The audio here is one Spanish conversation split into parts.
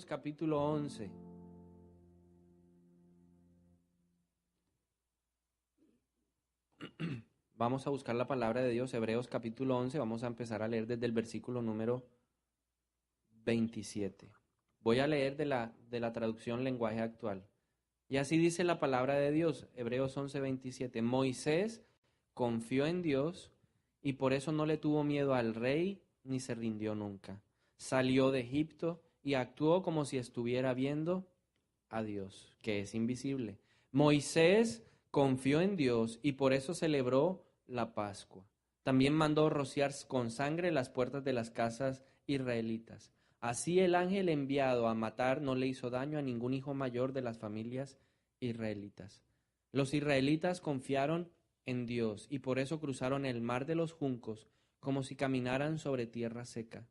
Hebreos capítulo 11. Vamos a buscar la palabra de Dios, Hebreos capítulo 11, vamos a empezar a leer desde el versículo número 27. Voy a leer de la traducción lenguaje actual. Y así dice la palabra de Dios, Hebreos 11, 27. Moisés confió en Dios y por eso no le tuvo miedo al rey ni se rindió nunca. Salió de Egipto y actuó como si estuviera viendo a Dios, que es invisible. Moisés confió en Dios y por eso celebró la Pascua. También mandó rociar con sangre las puertas de las casas israelitas. Así el ángel enviado a matar no le hizo daño a ningún hijo mayor de las familias israelitas. Los israelitas confiaron en Dios y por eso cruzaron el mar de los juncos como si caminaran sobre tierra seca.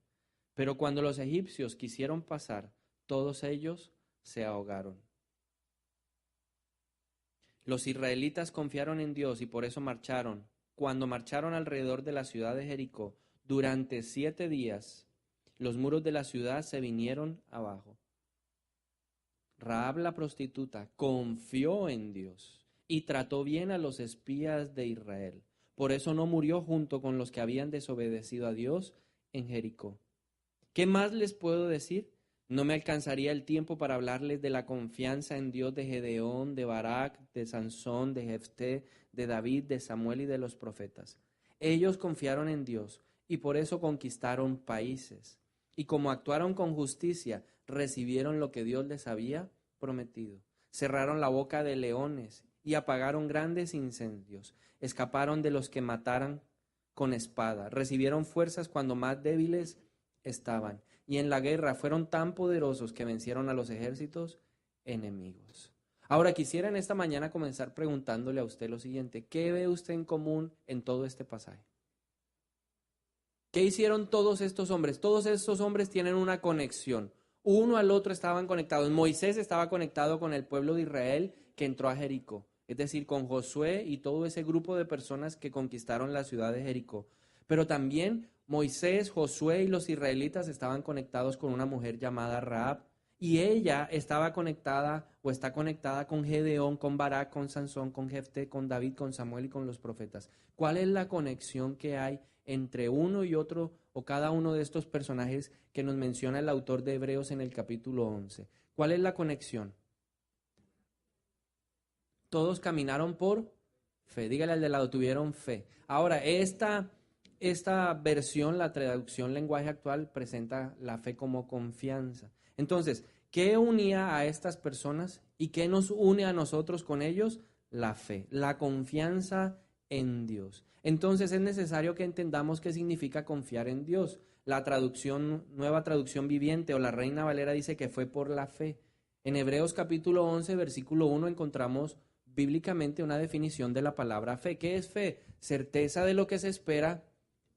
Pero cuando los egipcios quisieron pasar, todos ellos se ahogaron. Los israelitas confiaron en Dios y por eso marcharon. Cuando marcharon alrededor de la ciudad de Jericó, durante 7 días, los muros de la ciudad se vinieron abajo. Rahab la prostituta confió en Dios y trató bien a los espías de Israel. Por eso no murió junto con los que habían desobedecido a Dios en Jericó. ¿Qué más les puedo decir? No me alcanzaría el tiempo para hablarles de la confianza en Dios de Gedeón, de Barak, de Sansón, de Jefté, de David, de Samuel y de los profetas. Ellos confiaron en Dios y por eso conquistaron países. Y como actuaron con justicia, recibieron lo que Dios les había prometido. Cerraron la boca de leones y apagaron grandes incendios. Escaparon de los que mataran con espada. Recibieron fuerzas cuando más débiles estaban. Y en la guerra fueron tan poderosos que vencieron a los ejércitos enemigos. Ahora quisiera en esta mañana comenzar preguntándole a usted lo siguiente: ¿qué ve usted en común en todo este pasaje? ¿Qué hicieron todos estos hombres? Todos estos hombres tienen una conexión. Uno al otro estaban conectados. Moisés estaba conectado con el pueblo de Israel que entró a Jericó, es decir, con Josué y todo ese grupo de personas que conquistaron la ciudad de Jericó. Pero también Moisés, Josué y los israelitas estaban conectados con una mujer llamada Rahab, y ella estaba conectada o está conectada con Gedeón, con Barak, con Sansón, con Jefté, con David, con Samuel y con los profetas. ¿Cuál es la conexión que hay entre uno y otro o cada uno de estos personajes que nos menciona el autor de Hebreos en el capítulo 11? ¿Cuál es la conexión? Todos caminaron por fe. Dígale al de lado, tuvieron fe. Ahora, esta versión, la traducción lenguaje actual, presenta la fe como confianza. Entonces, ¿qué unía a estas personas y qué nos une a nosotros con ellos? La fe, la confianza en Dios. Entonces es necesario que entendamos qué significa confiar en Dios. La traducción, Nueva Traducción Viviente o la Reina Valera dice que fue por la fe. En Hebreos capítulo 11, versículo 1 encontramos bíblicamente una definición de la palabra fe. ¿Qué es fe? Certeza de lo que se espera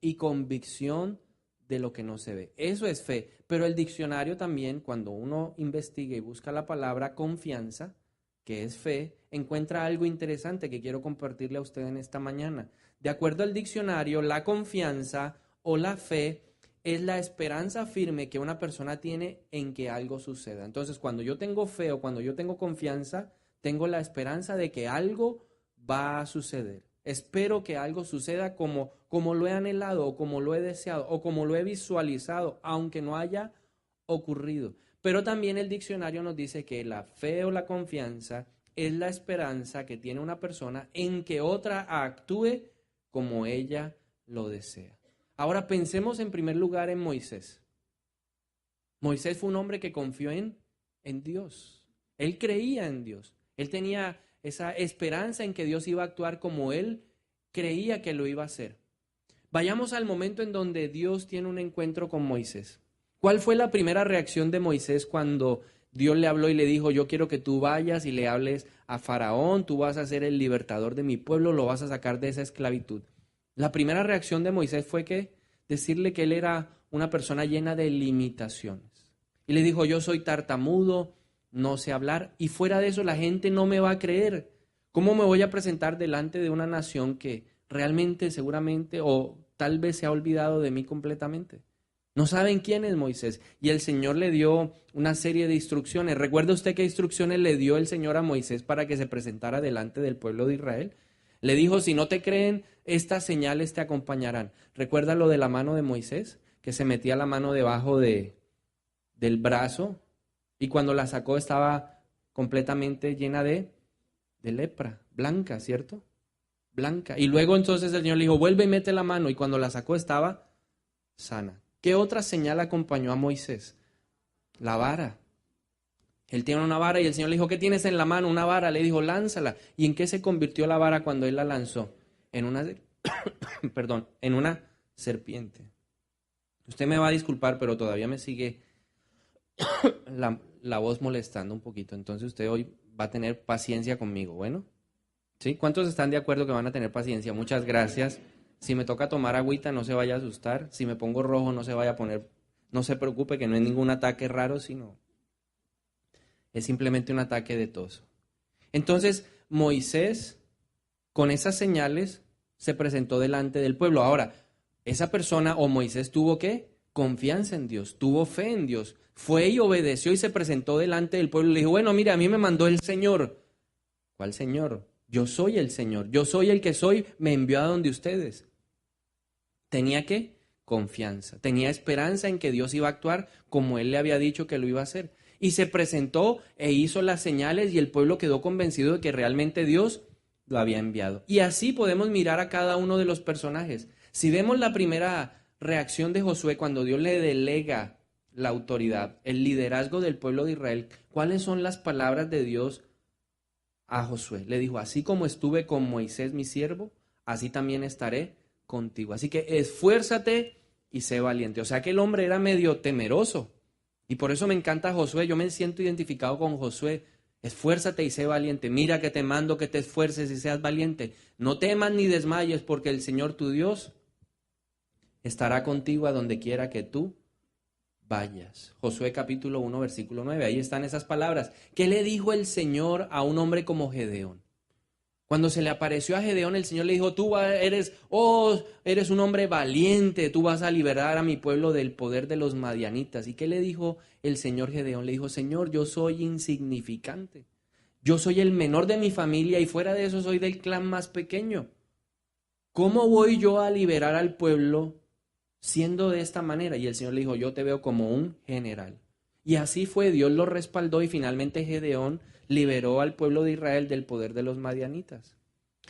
y convicción de lo que no se ve. Eso es fe. Pero el diccionario también, cuando uno investiga y busca la palabra confianza, que es fe, encuentra algo interesante que quiero compartirle a usted en esta mañana. De acuerdo al diccionario, la confianza o la fe es la esperanza firme que una persona tiene en que algo suceda. Entonces, cuando yo tengo fe o cuando yo tengo confianza, tengo la esperanza de que algo va a suceder. Espero que algo suceda como lo he anhelado o como lo he deseado o como lo he visualizado, aunque no haya ocurrido. Pero también el diccionario nos dice que la fe o la confianza es la esperanza que tiene una persona en que otra actúe como ella lo desea. Ahora pensemos en primer lugar en Moisés. Moisés fue un hombre que confió en Dios. Él creía en Dios. Él tenía esa esperanza en que Dios iba a actuar como él creía que lo iba a hacer. Vayamos al momento en donde Dios tiene un encuentro con Moisés. ¿Cuál fue la primera reacción de Moisés cuando Dios le habló y le dijo: yo quiero que tú vayas y le hables a Faraón, tú vas a ser el libertador de mi pueblo, lo vas a sacar de esa esclavitud? La primera reacción de Moisés fue que decirle que él era una persona llena de limitaciones. Y le dijo: yo soy tartamudo, no sé hablar, y fuera de eso la gente no me va a creer. ¿Cómo me voy a presentar delante de una nación que realmente, seguramente, o tal vez se ha olvidado de mí completamente? No saben quién es Moisés. Y el Señor le dio una serie de instrucciones. ¿Recuerda usted qué instrucciones le dio el Señor a Moisés para que se presentara delante del pueblo de Israel? Le dijo, si no te creen, estas señales te acompañarán. ¿Recuerda lo de la mano de Moisés? Que se metía la mano debajo del brazo y cuando la sacó estaba completamente llena de lepra, blanca, ¿cierto? Blanca. Y luego entonces el Señor le dijo, vuelve y mete la mano y cuando la sacó estaba sana. ¿Qué otra señal acompañó a Moisés? La vara. Él tiene una vara y el Señor le dijo, ¿qué tienes en la mano? Una vara. Le dijo, lánzala. ¿Y en qué se convirtió la vara cuando él la lanzó? En una, perdón, en una serpiente. Usted me va a disculpar, pero todavía me sigue la voz molestando un poquito. Entonces usted hoy va a tener paciencia conmigo, ¿bueno? ¿Sí? ¿Cuántos están de acuerdo que van a tener paciencia? Muchas gracias. Si me toca tomar agüita, no se vaya a asustar. Si me pongo rojo, no se vaya a poner, no se preocupe que no es ningún ataque raro, sino es simplemente un ataque de tos. Entonces, Moisés, con esas señales, se presentó delante del pueblo. Ahora, esa persona o Moisés tuvo ¿qué? Confianza en Dios, tuvo fe en Dios. Fue y obedeció y se presentó delante del pueblo y le dijo, bueno, mira, a mí me mandó el Señor. ¿Cuál Señor? Yo soy el Señor, yo soy el que soy, me envió a donde ustedes. Tenía ¿qué? Confianza, tenía esperanza en que Dios iba a actuar como Él le había dicho que lo iba a hacer. Y se presentó e hizo las señales y el pueblo quedó convencido de que realmente Dios lo había enviado. Y así podemos mirar a cada uno de los personajes. Si vemos la primera reacción de Josué cuando Dios le delega la autoridad, el liderazgo del pueblo de Israel, ¿cuáles son las palabras de Dios a Josué? Le dijo, así como estuve con Moisés mi siervo, así también estaré contigo. Así que esfuérzate y sé valiente. O sea que el hombre era medio temeroso. Y por eso me encanta Josué, yo me siento identificado con Josué. Esfuérzate y sé valiente. Mira que te mando que te esfuerces y seas valiente. No temas ni desmayes porque el Señor tu Dios estará contigo a donde quiera que tú vayas. Josué capítulo 1 versículo 9. Ahí están esas palabras. ¿Qué le dijo el Señor a un hombre como Gedeón? Cuando se le apareció a Gedeón, el Señor le dijo, tú eres un hombre valiente, tú vas a liberar a mi pueblo del poder de los madianitas. ¿Y qué le dijo el Señor Gedeón? Le dijo, Señor, yo soy insignificante. Yo soy el menor de mi familia y fuera de eso soy del clan más pequeño. ¿Cómo voy yo a liberar al pueblo siendo de esta manera? Y el Señor le dijo, yo te veo como un general. Y así fue, Dios lo respaldó y finalmente Gedeón liberó al pueblo de Israel del poder de los madianitas.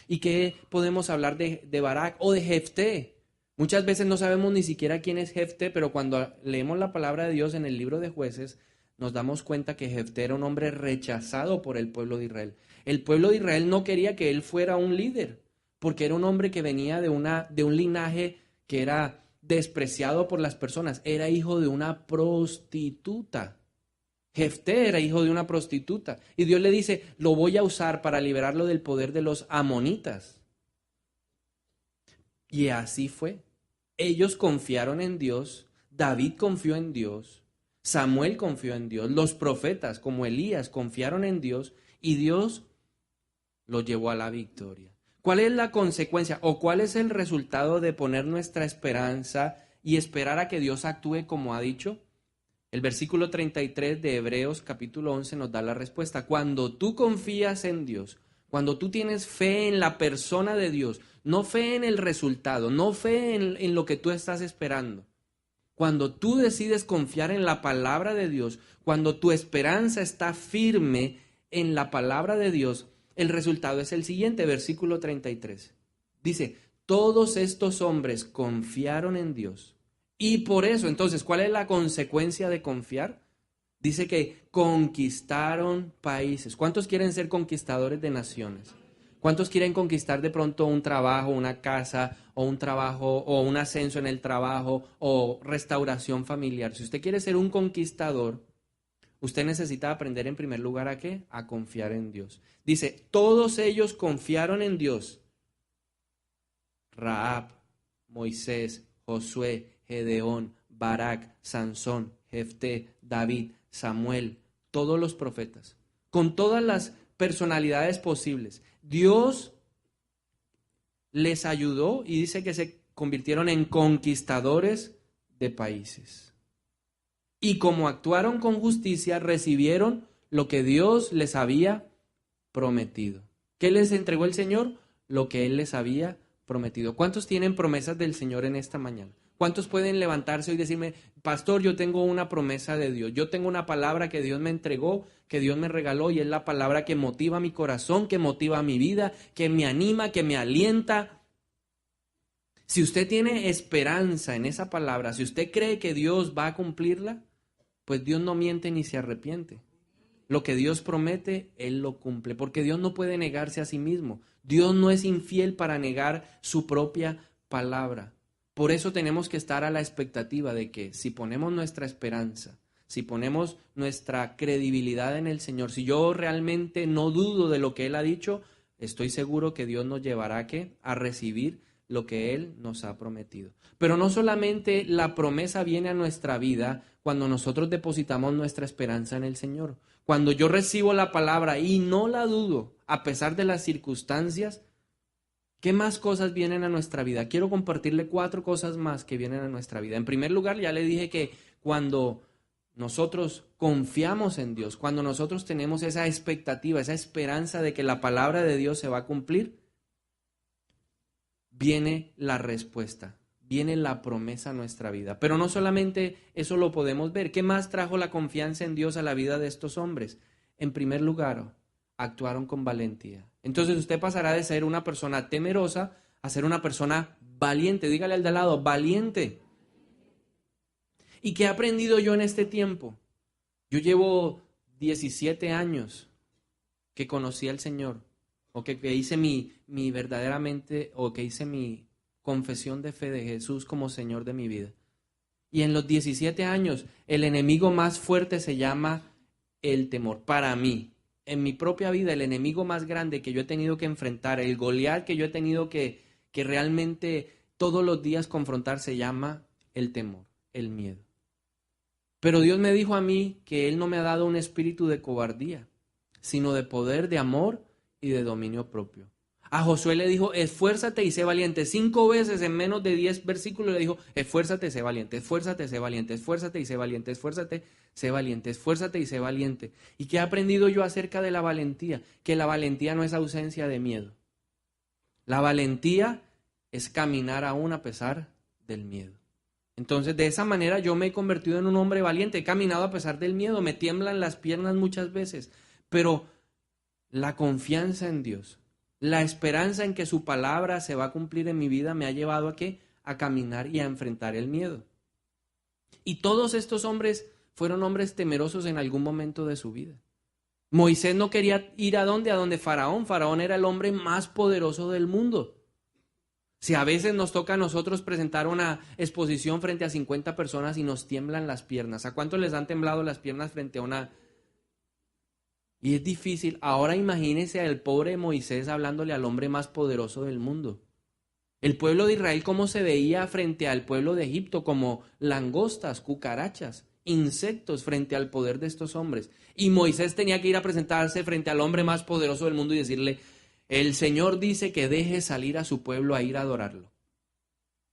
¿Y qué podemos hablar de Barak o de Jefté? Muchas veces no sabemos ni siquiera quién es Jefté, pero cuando leemos la palabra de Dios en el libro de Jueces, nos damos cuenta que Jefté era un hombre rechazado por el pueblo de Israel. El pueblo de Israel no quería que él fuera un líder, porque era un hombre que venía de un linaje que era despreciado por las personas. Era hijo de una prostituta. Jefté era hijo de una prostituta. Y Dios le dice, lo voy a usar para liberarlo del poder de los amonitas. Y así fue. Ellos confiaron en Dios, David confió en Dios, Samuel confió en Dios, los profetas como Elías confiaron en Dios y Dios los llevó a la victoria. ¿Cuál es la consecuencia o cuál es el resultado de poner nuestra esperanza y esperar a que Dios actúe como ha dicho? El versículo 33 de Hebreos capítulo 11 nos da la respuesta. Cuando tú confías en Dios, cuando tú tienes fe en la persona de Dios, no fe en el resultado, no fe en lo que tú estás esperando. Cuando tú decides confiar en la palabra de Dios, cuando tu esperanza está firme en la palabra de Dios, el resultado es el siguiente, versículo 33. Dice, todos estos hombres confiaron en Dios. Y por eso, entonces, ¿cuál es la consecuencia de confiar? Dice que conquistaron países. ¿Cuántos quieren ser conquistadores de naciones? ¿Cuántos quieren conquistar de pronto un trabajo, una casa, o un trabajo, o un ascenso en el trabajo, o restauración familiar? Si usted quiere ser un conquistador, usted necesita aprender en primer lugar ¿a qué? A confiar en Dios. Dice, todos ellos confiaron en Dios. Rahab, Moisés, Josué, Gedeón, Barak, Sansón, Jefté, David, Samuel, todos los profetas, con todas las personalidades posibles. Dios les ayudó y dice que se convirtieron en conquistadores de países. Y como actuaron con justicia, recibieron lo que Dios les había prometido. ¿Qué les entregó el Señor? Lo que Él les había prometido. ¿Cuántos tienen promesas del Señor en esta mañana? ¿Cuántos pueden levantarse y decirme, pastor, yo tengo una promesa de Dios, yo tengo una palabra que Dios me entregó, que Dios me regaló, y es la palabra que motiva mi corazón, que motiva mi vida, que me anima, que me alienta? Si usted tiene esperanza en esa palabra, si usted cree que Dios va a cumplirla, pues Dios no miente ni se arrepiente. Lo que Dios promete, Él lo cumple, porque Dios no puede negarse a sí mismo. Dios no es infiel para negar su propia palabra. Por eso tenemos que estar a la expectativa de que si ponemos nuestra esperanza, si ponemos nuestra credibilidad en el Señor, si yo realmente no dudo de lo que Él ha dicho, estoy seguro que Dios nos llevará a recibir lo que Él nos ha prometido. Pero no solamente la promesa viene a nuestra vida cuando nosotros depositamos nuestra esperanza en el Señor. Cuando yo recibo la palabra y no la dudo, a pesar de las circunstancias, ¿qué más cosas vienen a nuestra vida? Quiero compartirle 4 cosas más que vienen a nuestra vida. En primer lugar, ya le dije que cuando nosotros confiamos en Dios, cuando nosotros tenemos esa expectativa, esa esperanza de que la palabra de Dios se va a cumplir, viene la respuesta, viene la promesa a nuestra vida. Pero no solamente eso lo podemos ver. ¿Qué más trajo la confianza en Dios a la vida de estos hombres? En primer lugar, actuaron con valentía. Entonces usted pasará de ser una persona temerosa a ser una persona valiente. Dígale al de al lado, valiente. ¿Y qué he aprendido yo en este tiempo? Yo llevo 17 años que conocí al Señor, o que hice mi verdaderamente, o que hice mi confesión de fe de Jesús como Señor de mi vida. Y en los 17 años, el enemigo más fuerte se llama el temor. Para mí, en mi propia vida, el enemigo más grande que yo he tenido que enfrentar, el Goliat que yo he tenido que realmente todos los días confrontar, se llama el temor, el miedo. Pero Dios me dijo a mí que Él no me ha dado un espíritu de cobardía, sino de poder, de amor y de dominio propio. A Josué le dijo, esfuérzate y sé valiente. 5 veces en menos de 10 versículos le dijo, esfuérzate, sé valiente, esfuérzate, sé valiente, esfuérzate y sé valiente, esfuérzate, sé valiente, esfuérzate y sé valiente. ¿Y qué he aprendido yo acerca de la valentía? Que la valentía no es ausencia de miedo. La valentía es caminar aún a pesar del miedo. Entonces, de esa manera yo me he convertido en un hombre valiente. He caminado a pesar del miedo, me tiemblan las piernas muchas veces, pero la confianza en Dios, la esperanza en que su palabra se va a cumplir en mi vida me ha llevado ¿a qué? A caminar y a enfrentar el miedo. Y todos estos hombres fueron hombres temerosos en algún momento de su vida. Moisés no quería ir ¿a dónde? A donde Faraón. Faraón era el hombre más poderoso del mundo. Si a veces nos toca a nosotros presentar una exposición frente a 50 personas y nos tiemblan las piernas, ¿a cuántos les han temblado las piernas frente a una? Y es difícil. Ahora imagínense al pobre Moisés hablándole al hombre más poderoso del mundo. El pueblo de Israel, ¿cómo se veía frente al pueblo de Egipto? Como langostas, cucarachas, insectos frente al poder de estos hombres. Y Moisés tenía que ir a presentarse frente al hombre más poderoso del mundo y decirle, el Señor dice que deje salir a su pueblo a ir a adorarlo.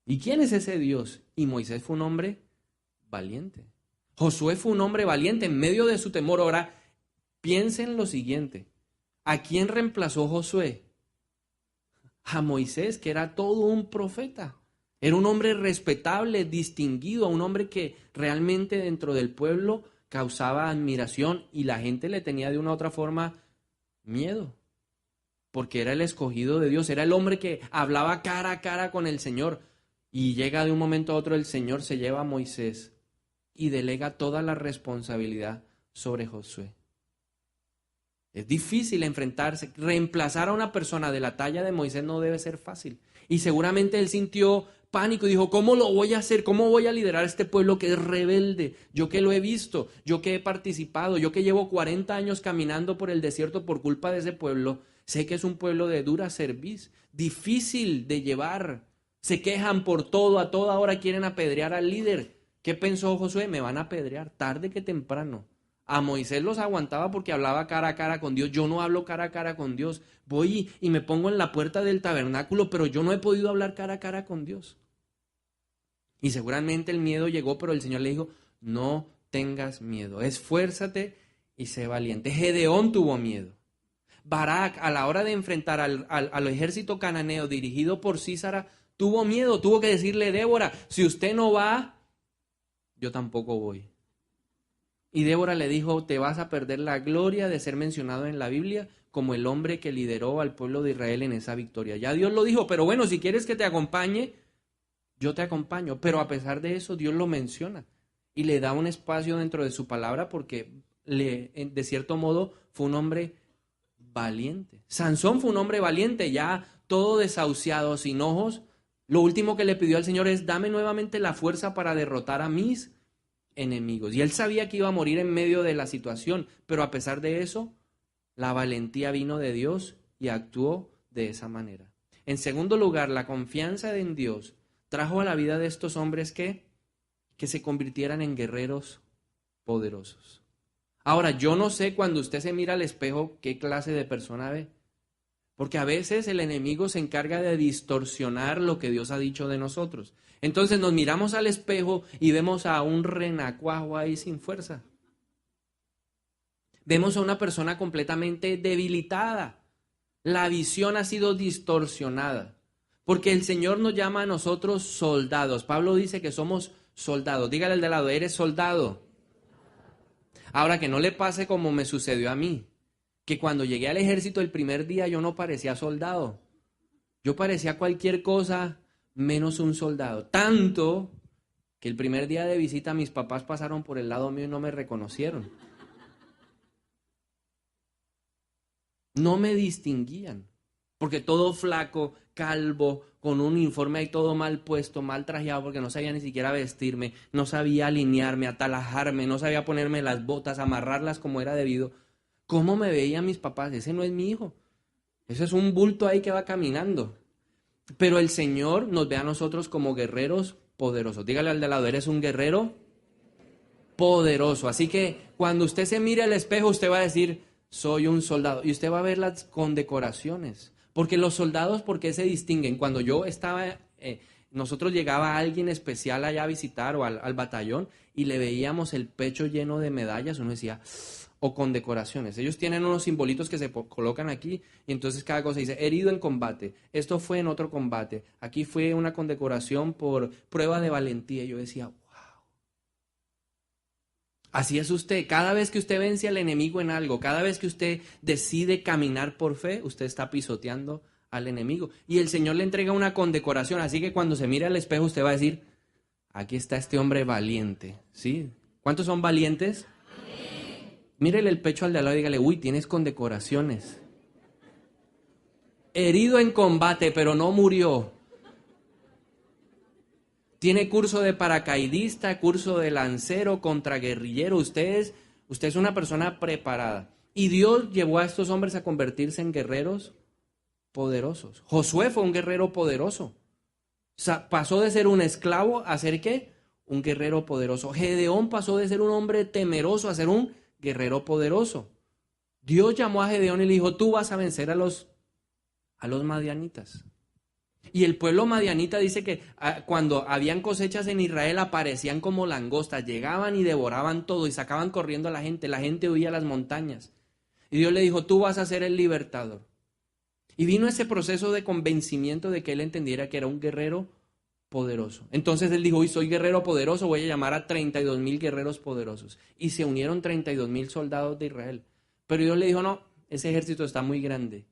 ¿Y quién es ese Dios? Y Moisés fue un hombre valiente. Josué fue un hombre valiente en medio de su temor. Ahora, piensen lo siguiente. ¿A quién reemplazó Josué? A Moisés, que era todo un profeta. Era un hombre respetable, distinguido, un hombre que realmente dentro del pueblo causaba admiración y la gente le tenía de una u otra forma miedo. Porque era el escogido de Dios, era el hombre que hablaba cara a cara con el Señor. Y llega de un momento a otro, el Señor se lleva a Moisés y delega toda la responsabilidad sobre Josué. Es difícil enfrentarse, reemplazar a una persona de la talla de Moisés no debe ser fácil. Y seguramente él sintió pánico y dijo, ¿cómo lo voy a hacer? ¿Cómo voy a liderar a este pueblo que es rebelde? Yo que lo he visto, yo que he participado, yo que llevo 40 años caminando por el desierto por culpa de ese pueblo. Sé que es un pueblo de dura cerviz, difícil de llevar. Se quejan por todo, a toda hora quieren apedrear al líder. ¿Qué pensó Josué? Me van a apedrear tarde que temprano. A Moisés los aguantaba porque hablaba cara a cara con Dios. Yo no hablo cara a cara con Dios. Voy y me pongo en la puerta del tabernáculo, pero yo no he podido hablar cara a cara con Dios. Y seguramente el miedo llegó, pero el Señor le dijo, no tengas miedo, esfuérzate y sé valiente. Gedeón tuvo miedo. Barak, a la hora de enfrentar al ejército cananeo dirigido por Sísara, tuvo miedo, tuvo que decirle, Débora, si usted no va, yo tampoco voy. Y Débora le dijo, te vas a perder la gloria de ser mencionado en la Biblia como el hombre que lideró al pueblo de Israel en esa victoria. Ya Dios lo dijo, pero bueno, si quieres que te acompañe, yo te acompaño. Pero a pesar de eso, Dios lo menciona y le da un espacio dentro de su palabra porque de cierto modo fue un hombre valiente. Sansón fue un hombre valiente, ya todo desahuciado, sin ojos. Lo último que le pidió al Señor es, dame nuevamente la fuerza para derrotar a mis enemigos. Y él sabía que iba a morir en medio de la situación, pero a pesar de eso, la valentía vino de Dios y actuó de esa manera. En segundo lugar, la confianza en Dios trajo a la vida de estos hombres que se convirtieran en guerreros poderosos. Ahora, yo no sé cuando usted se mira al espejo qué clase de persona ve, porque a veces el enemigo se encarga de distorsionar lo que Dios ha dicho de nosotros. Entonces nos miramos al espejo y vemos a un renacuajo ahí sin fuerza. Vemos a una persona completamente debilitada. La visión ha sido distorsionada, porque el Señor nos llama a nosotros soldados. Pablo dice que somos soldados. Dígale al de lado, eres soldado. Ahora, que no le pase como me sucedió a mí, que cuando llegué al ejército el primer día yo no parecía soldado. Yo parecía cualquier cosa menos un soldado. Tanto que el primer día de visita mis papás pasaron por el lado mío y no me reconocieron. No me distinguían, porque todo flaco, calvo, con un uniforme ahí todo mal puesto, mal trajeado, porque no sabía ni siquiera vestirme, no sabía alinearme, atalajarme, no sabía ponerme las botas, amarrarlas como era debido. ¿Cómo me veían mis papás? Ese no es mi hijo. Ese es un bulto ahí que va caminando. Pero el Señor nos ve a nosotros como guerreros poderosos. Dígale al de lado, eres un guerrero poderoso. Así que cuando usted se mire al espejo, usted va a decir, soy un soldado. Y usted va a ver las condecoraciones. Porque los soldados, ¿por qué se distinguen? Cuando yo estaba, nosotros llegaba alguien especial allá a visitar o al batallón y le veíamos el pecho lleno de medallas, uno decía, o condecoraciones. Ellos tienen unos simbolitos que se colocan aquí y entonces cada cosa dice, herido en combate, esto fue en otro combate, aquí fue una condecoración por prueba de valentía. Y yo decía, así es usted. Cada vez que usted vence al enemigo en algo, cada vez que usted decide caminar por fe, usted está pisoteando al enemigo. Y el Señor le entrega una condecoración. Así que cuando se mire al espejo, usted va a decir, aquí está este hombre valiente. ¿Sí? ¿Cuántos son valientes? Amén. Mírele el pecho al de al lado y dígale, uy, tienes condecoraciones. Herido en combate, pero no murió. Tiene curso de paracaidista, curso de lancero, contraguerrillero. Usted es una persona preparada. Y Dios llevó a estos hombres a convertirse en guerreros poderosos. Josué fue un guerrero poderoso. O sea, pasó de ser un esclavo a ser ¿qué? Un guerrero poderoso. Gedeón pasó de ser un hombre temeroso a ser un guerrero poderoso. Dios llamó a Gedeón y le dijo, tú vas a vencer a los madianitas. Y el pueblo madianita dice que cuando habían cosechas en Israel aparecían como langostas, llegaban y devoraban todo y sacaban corriendo a la gente huía a las montañas. Y Dios le dijo, tú vas a ser el libertador. Y vino ese proceso de convencimiento de que él entendiera que era un guerrero poderoso. Entonces él dijo, hoy soy guerrero poderoso, voy a llamar a 32,000 guerreros poderosos. Y se unieron 32,000 soldados de Israel. Pero Dios le dijo, no, ese ejército está muy grande.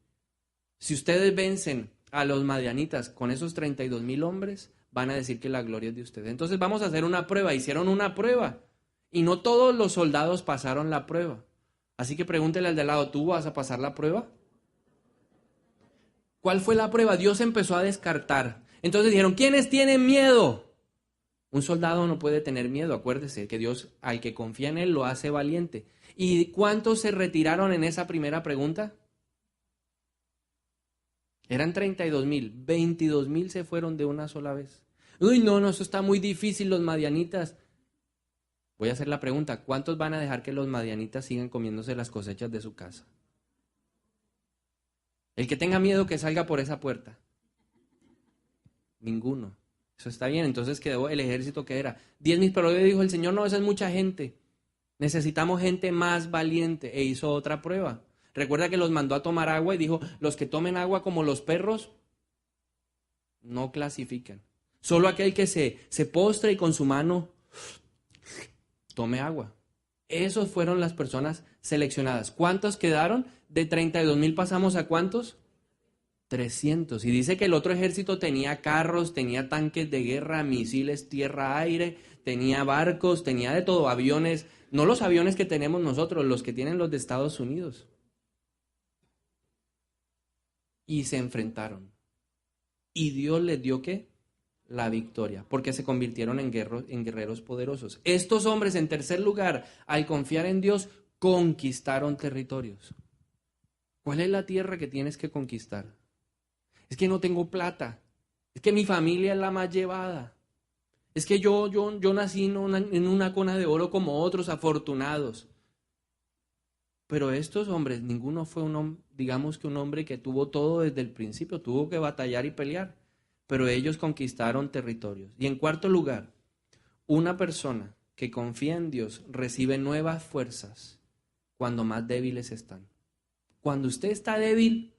Si ustedes vencen a los madianitas con esos 32,000 hombres, van a decir que la gloria es de ustedes. Entonces vamos a hacer una prueba. Hicieron una prueba y no todos los soldados pasaron la prueba. Así que pregúntele al de al lado, ¿tú vas a pasar la prueba? ¿Cuál fue la prueba? Dios empezó a descartar. Entonces dijeron, ¿quiénes tienen miedo? Un soldado no puede tener miedo. Acuérdese que Dios, al que confía en él, lo hace valiente. ¿Y cuántos se retiraron en esa primera pregunta? Eran 32,000, 22,000 se fueron de una sola vez. Uy, no, eso está muy difícil, los madianitas. Voy a hacer la pregunta, ¿cuántos van a dejar que los madianitas sigan comiéndose las cosechas de su casa? El que tenga miedo que salga por esa puerta. Ninguno. Eso está bien. Entonces quedó el ejército que era 10,000, pero luego dijo el Señor, no, esa es mucha gente. Necesitamos gente más valiente. E hizo otra prueba. Recuerda que los mandó a tomar agua y dijo, los que tomen agua como los perros, no clasifican. Solo aquel que se postre y con su mano tome agua. Esos fueron las personas seleccionadas. ¿Cuántos quedaron? De 32,000 pasamos ¿a cuántos? 300. Y dice que el otro ejército tenía carros, tenía tanques de guerra, misiles tierra-aire, tenía barcos, tenía de todo, aviones. No los aviones que tenemos nosotros, los que tienen los de Estados Unidos. Y se enfrentaron. Y Dios les dio ¿qué? La victoria, porque se convirtieron en guerreros poderosos. Estos hombres, en tercer lugar, al confiar en Dios, conquistaron territorios. ¿Cuál es la tierra que tienes que conquistar? Es que no tengo plata. Es que mi familia es la más llevada. Es que yo nací en una cuna de oro como otros afortunados. Pero estos hombres, ninguno fue digamos que un hombre que tuvo todo desde el principio, tuvo que batallar y pelear. Pero ellos conquistaron territorios. Y en cuarto lugar, una persona que confía en Dios recibe nuevas fuerzas cuando más débiles están. Cuando usted está débil,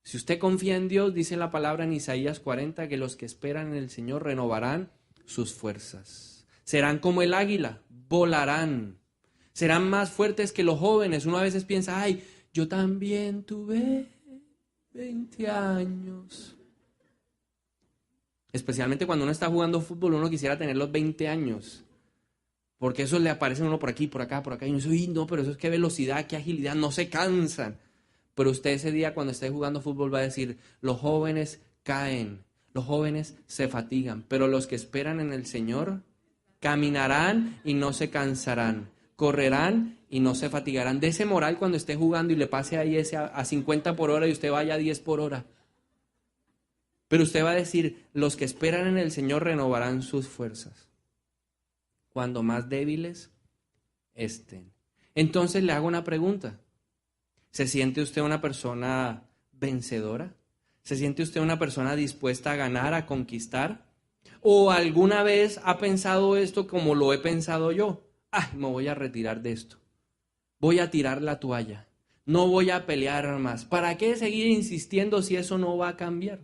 si usted confía en Dios, dice la palabra en Isaías 40, que los que esperan en el Señor renovarán sus fuerzas. Serán como el águila, volarán. Serán más fuertes que los jóvenes. Uno a veces piensa, ay, yo también tuve 20 años. Especialmente cuando uno está jugando fútbol, uno quisiera tener los 20 años. Porque eso le aparece a uno por aquí, por acá, por acá. Y uno dice, no, pero eso es qué velocidad, qué agilidad, no se cansan. Pero usted ese día cuando esté jugando fútbol va a decir, los jóvenes caen, los jóvenes se fatigan. Pero los que esperan en el Señor caminarán y no se cansarán. Correrán y no se fatigarán. De ese moral cuando esté jugando y le pase ahí ese a 50 por hora y usted vaya a 10 por hora. Pero usted va a decir, los que esperan en el Señor renovarán sus fuerzas cuando más débiles estén. Entonces le hago una pregunta. ¿Se siente usted una persona vencedora? ¿Se siente usted una persona dispuesta a ganar, a conquistar? ¿O alguna vez ha pensado esto como lo he pensado yo? Ay, me voy a retirar de esto. Voy a tirar la toalla. No voy a pelear más. ¿Para qué seguir insistiendo si eso no va a cambiar?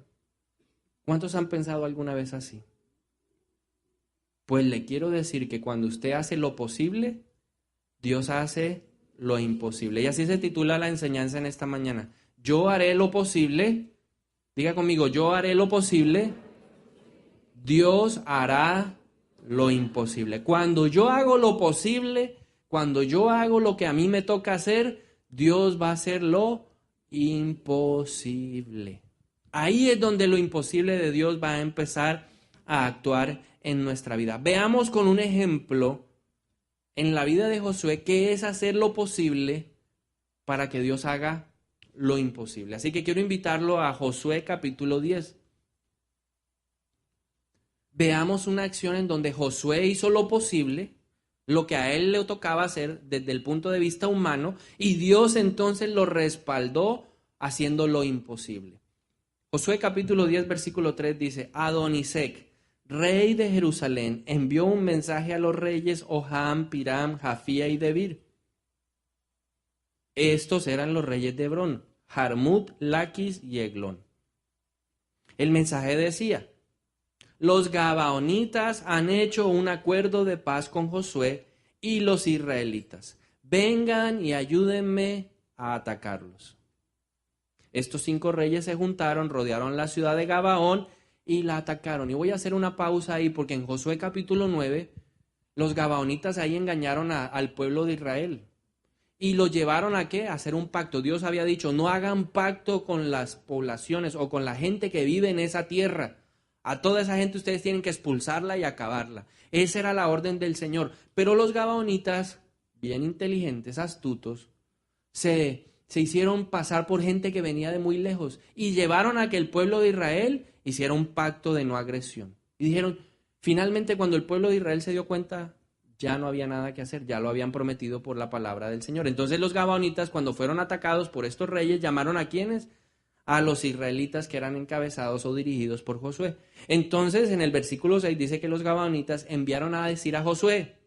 ¿Cuántos han pensado alguna vez así? Pues le quiero decir que cuando usted hace lo posible, Dios hace lo imposible. Y así se titula la enseñanza en esta mañana. Yo haré lo posible. Diga conmigo, yo haré lo posible. Dios hará lo imposible. Cuando yo hago lo posible, cuando yo hago lo que a mí me toca hacer, Dios va a hacer lo imposible. Ahí es donde lo imposible de Dios va a empezar a actuar en nuestra vida. Veamos con un ejemplo en la vida de Josué qué es hacer lo posible para que Dios haga lo imposible. Así que quiero invitarlo a Josué capítulo 10. Veamos una acción en donde Josué hizo lo posible, lo que a él le tocaba hacer desde el punto de vista humano, y Dios entonces lo respaldó haciendo lo imposible. Josué capítulo 10, versículo 3 dice, Adonisec, rey de Jerusalén, envió un mensaje a los reyes Oham, Piram, Jafía y Debir. Estos eran los reyes de Hebrón, Jarmut, Laquis y Eglón. El mensaje decía, los gabaonitas han hecho un acuerdo de paz con Josué y los israelitas. Vengan y ayúdenme a atacarlos. Estos 5 reyes se juntaron, rodearon la ciudad de Gabaón y la atacaron. Y voy a hacer una pausa ahí porque en Josué capítulo 9, los gabaonitas ahí engañaron al pueblo de Israel. Y lo llevaron ¿a qué? A hacer un pacto. Dios había dicho, no hagan pacto con las poblaciones o con la gente que vive en esa tierra. A toda esa gente ustedes tienen que expulsarla y acabarla. Esa era la orden del Señor. Pero los gabaonitas, bien inteligentes, astutos, se hicieron pasar por gente que venía de muy lejos y llevaron a que el pueblo de Israel hiciera un pacto de no agresión. Y dijeron, finalmente cuando el pueblo de Israel se dio cuenta, ya no había nada que hacer, ya lo habían prometido por la palabra del Señor. Entonces los gabaonitas, cuando fueron atacados por estos reyes, llamaron ¿a quiénes? a los israelitas que eran encabezados o dirigidos por Josué. Entonces, en el versículo 6 dice que los gabaonitas enviaron a decir a Josué,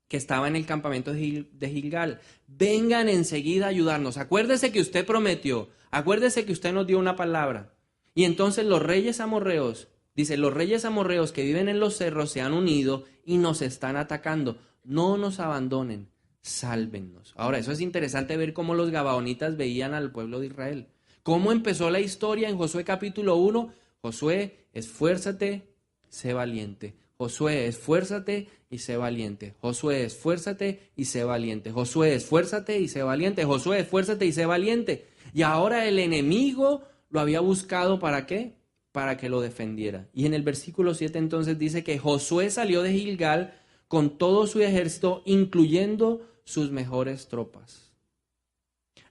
que estaba en el campamento de Gilgal, vengan enseguida a ayudarnos. Acuérdese que usted prometió, acuérdese que usted nos dio una palabra. Y entonces los reyes amorreos, dice, los reyes amorreos que viven en los cerros se han unido y nos están atacando. No nos abandonen, sálvennos. Ahora, eso es interesante ver cómo los gabaonitas veían al pueblo de Israel. ¿Cómo empezó la historia en Josué capítulo 1? Josué, esfuérzate, sé valiente. Josué, esfuérzate y sé valiente. Josué, esfuérzate y sé valiente. Josué, esfuérzate y sé valiente. Josué, esfuérzate y sé valiente. Y ahora el enemigo lo había buscado, ¿para qué? Para que lo defendiera. Y en el versículo 7 entonces dice que Josué salió de Gilgal con todo su ejército, incluyendo sus mejores tropas.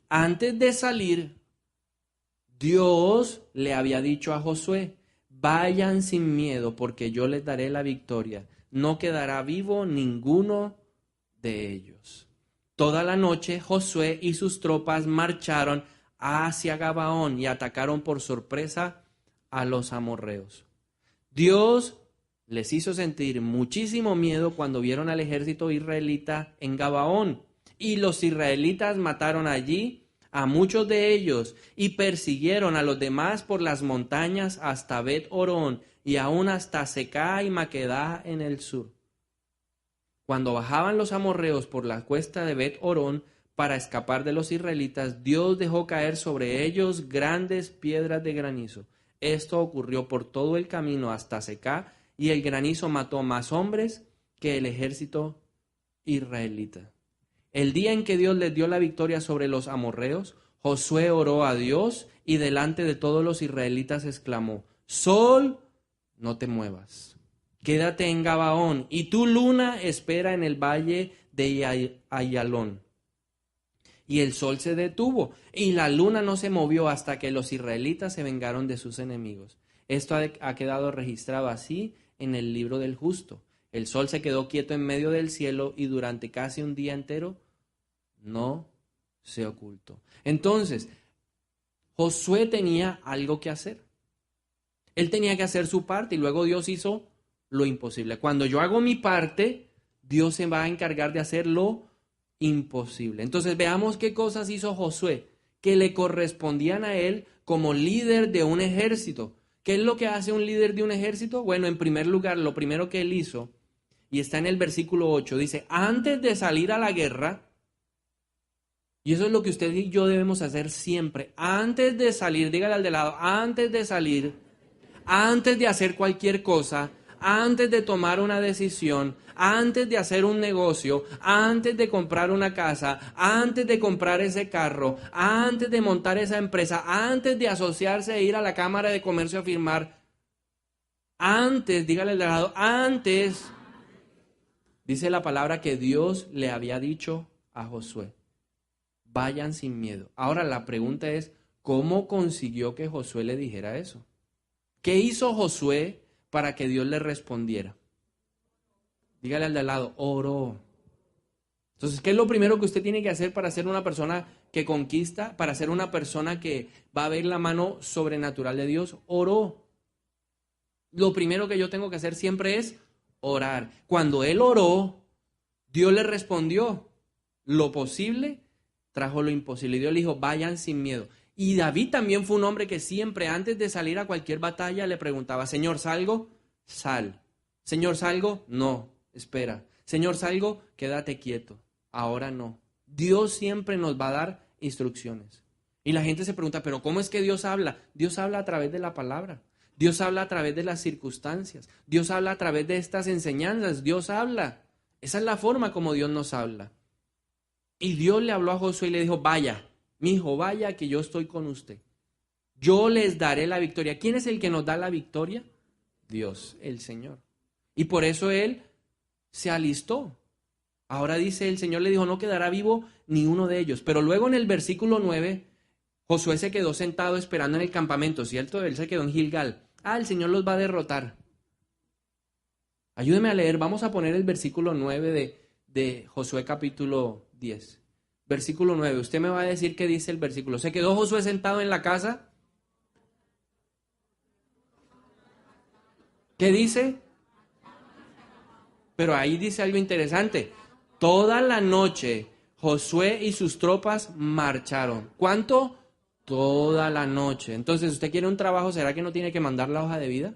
Antes de salir, Dios le había dicho a Josué, vayan sin miedo porque yo les daré la victoria. No quedará vivo ninguno de ellos. Toda la noche Josué y sus tropas marcharon hacia Gabaón y atacaron por sorpresa a los amorreos. Dios les hizo sentir muchísimo miedo cuando vieron al ejército israelita en Gabaón. Y los israelitas mataron allí a muchos de ellos y persiguieron a los demás por las montañas hasta Bet Orón y aún hasta Secá y Maquedá en el sur. Cuando bajaban los amorreos por la cuesta de Bet Orón para escapar de los israelitas, Dios dejó caer sobre ellos grandes piedras de granizo. Esto ocurrió por todo el camino hasta Secá y el granizo mató más hombres que el ejército israelita. El día en que Dios les dio la victoria sobre los amorreos, Josué oró a Dios y delante de todos los israelitas exclamó, Sol, no te muevas, quédate en Gabaón, y tu luna espera en el valle de Ayalón. Y el sol se detuvo, y la luna no se movió hasta que los israelitas se vengaron de sus enemigos. Esto ha quedado registrado así en el libro del justo. El sol se quedó quieto en medio del cielo y durante casi un día entero no se ocultó. Entonces, Josué tenía algo que hacer. Él tenía que hacer su parte y luego Dios hizo lo imposible. Cuando yo hago mi parte, Dios se va a encargar de hacer lo imposible. Entonces, veamos qué cosas hizo Josué que le correspondían a él como líder de un ejército. ¿Qué es lo que hace un líder de un ejército? Bueno, en primer lugar, lo primero que él hizo, y está en el versículo 8, dice, antes de salir a la guerra, y eso es lo que usted y yo debemos hacer siempre, antes de salir, dígale al de lado, antes de salir, antes de hacer cualquier cosa, antes de tomar una decisión, antes de hacer un negocio, antes de comprar una casa, antes de comprar ese carro, antes de montar esa empresa, antes de asociarse e ir a la Cámara de Comercio a firmar, antes, dígale al de lado, antes, dice la palabra que Dios le había dicho a Josué, vayan sin miedo. Ahora la pregunta es, ¿cómo consiguió que Josué le dijera eso? ¿Qué hizo Josué para que Dios le respondiera? Dígale al de al lado, oró. Entonces, ¿qué es lo primero que usted tiene que hacer para ser una persona que conquista, para ser una persona que va a ver la mano sobrenatural de Dios? Oró. Lo primero que yo tengo que hacer siempre es orar. Cuando él oró, Dios le respondió. Lo posible trajo lo imposible. Y Dios le dijo, vayan sin miedo. Y David también fue un hombre que siempre antes de salir a cualquier batalla le preguntaba, Señor, ¿salgo? Sal. Señor, ¿salgo? No, espera. Señor, ¿salgo? Quédate quieto. Ahora no. Dios siempre nos va a dar instrucciones. Y la gente se pregunta, ¿pero cómo es que Dios habla? Dios habla a través de la palabra. Dios habla a través de las circunstancias. Dios habla a través de estas enseñanzas. Dios habla. Esa es la forma como Dios nos habla. Y Dios le habló a Josué y le dijo, vaya, mi hijo, vaya que yo estoy con usted. Yo les daré la victoria. ¿Quién es el que nos da la victoria? Dios, el Señor. Y por eso él se alistó. Ahora dice, el Señor le dijo, no quedará vivo ni uno de ellos. Pero luego en el versículo 9, Josué se quedó sentado esperando en el campamento, ¿cierto? Él se quedó en Gilgal. El Señor los va a derrotar. Ayúdeme a leer, vamos a poner el versículo 9 de Josué capítulo 10. Versículo 9. Usted me va a decir qué dice el versículo. ¿Se quedó Josué sentado en la casa? ¿Qué dice? Pero ahí dice algo interesante. Toda la noche Josué y sus tropas marcharon. ¿Cuánto? Toda la noche. Entonces, ¿usted quiere un trabajo? ¿Será que no tiene que mandar la hoja de vida?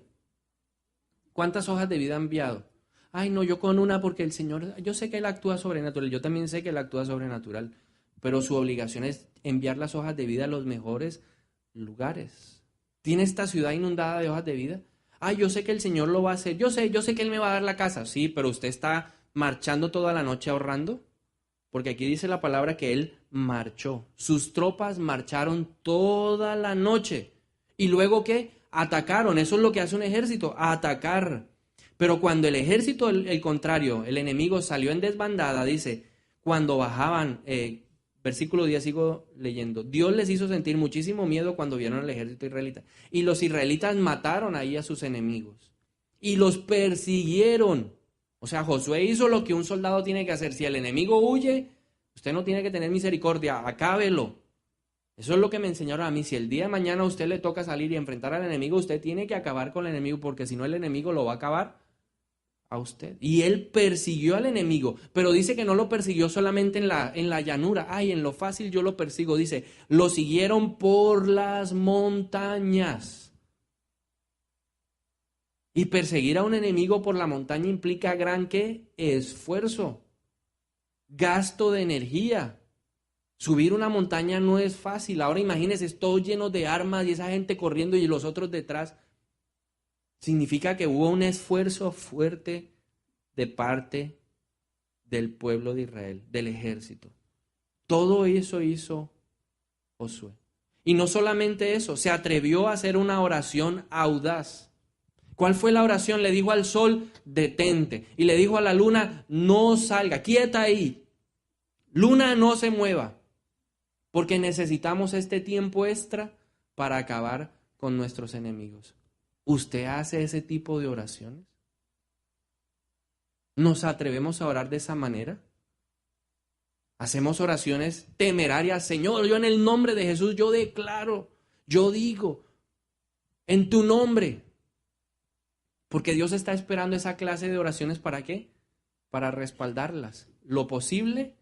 ¿Cuántas hojas de vida ha enviado? Ay, no, yo con una porque el Señor, yo sé que Él actúa sobrenatural, yo también sé que Él actúa sobrenatural, pero su obligación es enviar las hojas de vida a los mejores lugares. ¿Tiene esta ciudad inundada de hojas de vida? Ay, yo sé que el Señor lo va a hacer, yo sé que Él me va a dar la casa. Sí, pero usted está marchando toda la noche ahorrando, porque aquí dice la palabra que Él marchó. Sus tropas marcharon toda la noche. ¿Y luego qué? Atacaron. Eso es lo que hace un ejército, atacar. Pero cuando el ejército, el contrario, el enemigo salió en desbandada, dice, cuando bajaban, versículo 10 sigo leyendo, Dios les hizo sentir muchísimo miedo cuando vieron al ejército israelita. Y los israelitas mataron ahí a sus enemigos. Y los persiguieron. O sea, Josué hizo lo que un soldado tiene que hacer. Si el enemigo huye, usted no tiene que tener misericordia, acábelo. Eso es lo que me enseñaron a mí. Si el día de mañana a usted le toca salir y enfrentar al enemigo, usted tiene que acabar con el enemigo, porque si no el enemigo lo va a acabar a usted. Y él persiguió al enemigo, pero dice que no lo persiguió solamente en la llanura. Ay, en lo fácil yo lo persigo. Dice, lo siguieron por las montañas. Y perseguir a un enemigo por la montaña implica gran ¿qué? Esfuerzo, gasto de energía. Subir una montaña no es fácil. Ahora imagínense, es todo lleno de armas y esa gente corriendo y los otros detrás. Significa que hubo un esfuerzo fuerte de parte del pueblo de Israel, del ejército. Todo eso hizo Josué. Y no solamente eso, se atrevió a hacer una oración audaz. ¿Cuál fue la oración? Le dijo al sol, detente. Y le dijo a la luna, no salga, quieta ahí. Luna, no se mueva. Porque necesitamos este tiempo extra para acabar con nuestros enemigos. ¿Usted hace ese tipo de oraciones? ¿Nos atrevemos a orar de esa manera? Hacemos oraciones temerarias. Señor, yo en el nombre de Jesús, yo declaro, yo digo, en tu nombre. Porque Dios está esperando esa clase de oraciones, ¿para qué? Para respaldarlas. Lo posible,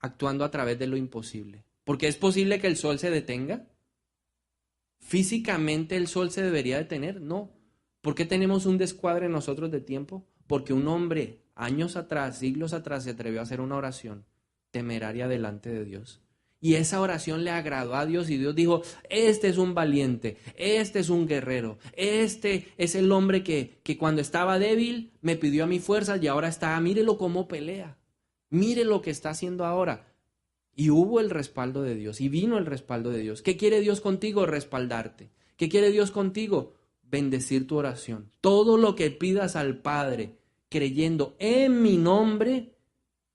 actuando a través de lo imposible. Porque es posible que el sol se detenga. ¿Físicamente el sol se debería detener? No. ¿Por qué tenemos un descuadre nosotros de tiempo? Porque un hombre, años atrás, siglos atrás, se atrevió a hacer una oración temeraria delante de Dios. Y esa oración le agradó a Dios y Dios dijo, este es un valiente, este es un guerrero, este es el hombre que cuando estaba débil me pidió a mi fuerza y ahora está, mírelo cómo pelea, mire lo que está haciendo ahora. Y hubo el respaldo de Dios y vino el respaldo de Dios. ¿Qué quiere Dios contigo? Respaldarte. ¿Qué quiere Dios contigo? Bendecir tu oración. Todo lo que pidas al Padre, creyendo en mi nombre,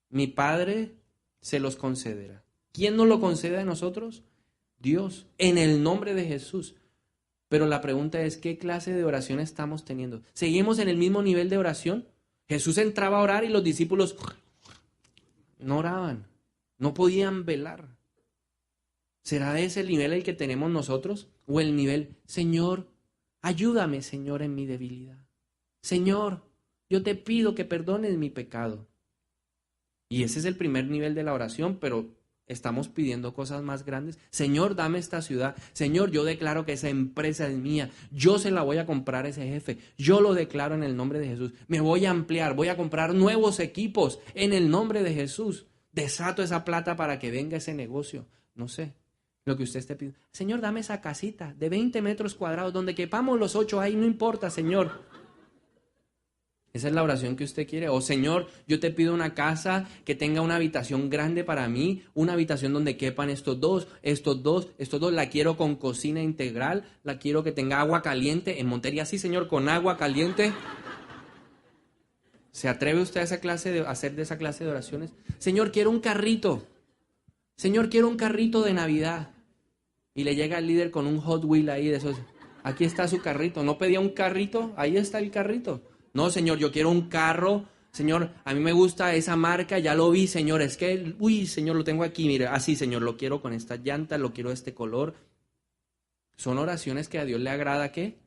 mi Padre se los concederá. ¿Quién nos lo concede a nosotros? Dios, en el nombre de Jesús. Pero la pregunta es, ¿qué clase de oración estamos teniendo? ¿Seguimos en el mismo nivel de oración? Jesús entraba a orar y los discípulos no oraban, no podían velar. ¿Será de ese nivel el que tenemos nosotros? ¿O el nivel, Señor, ayúdame, Señor, en mi debilidad? Señor, yo te pido que perdones mi pecado. Y ese es el primer nivel de la oración, pero estamos pidiendo cosas más grandes. Señor, dame esta ciudad. Señor, yo declaro que esa empresa es mía. Yo se la voy a comprar a ese jefe. Yo lo declaro en el nombre de Jesús. Me voy a ampliar, voy a comprar nuevos equipos en el nombre de Jesús. Desato esa plata para que venga ese negocio. No sé, lo que usted esté pidiendo. Señor, dame esa casita de 20 metros cuadrados donde quepamos los 8 ahí, no importa, Señor. Esa es la oración que usted quiere. O Señor, yo te pido una casa que tenga una habitación grande para mí, una habitación donde quepan estos dos. La quiero con cocina integral, la quiero que tenga agua caliente. En Montería sí, Señor, con agua caliente. ¿Se atreve usted a hacer de esa clase de oraciones? Señor, quiero un carrito. Señor, quiero un carrito de Navidad. Y le llega el líder con un Hot Wheel ahí de esos. Aquí está su carrito. ¿No pedía un carrito? Ahí está el carrito. No, Señor, yo quiero un carro Señor, a mí me gusta esa marca, ya lo vi, Señor, es que, uy, Señor, lo tengo aquí, mire, así, Señor, lo quiero con esta llanta, lo quiero de este color. Son oraciones que a Dios le agrada, ¿qué?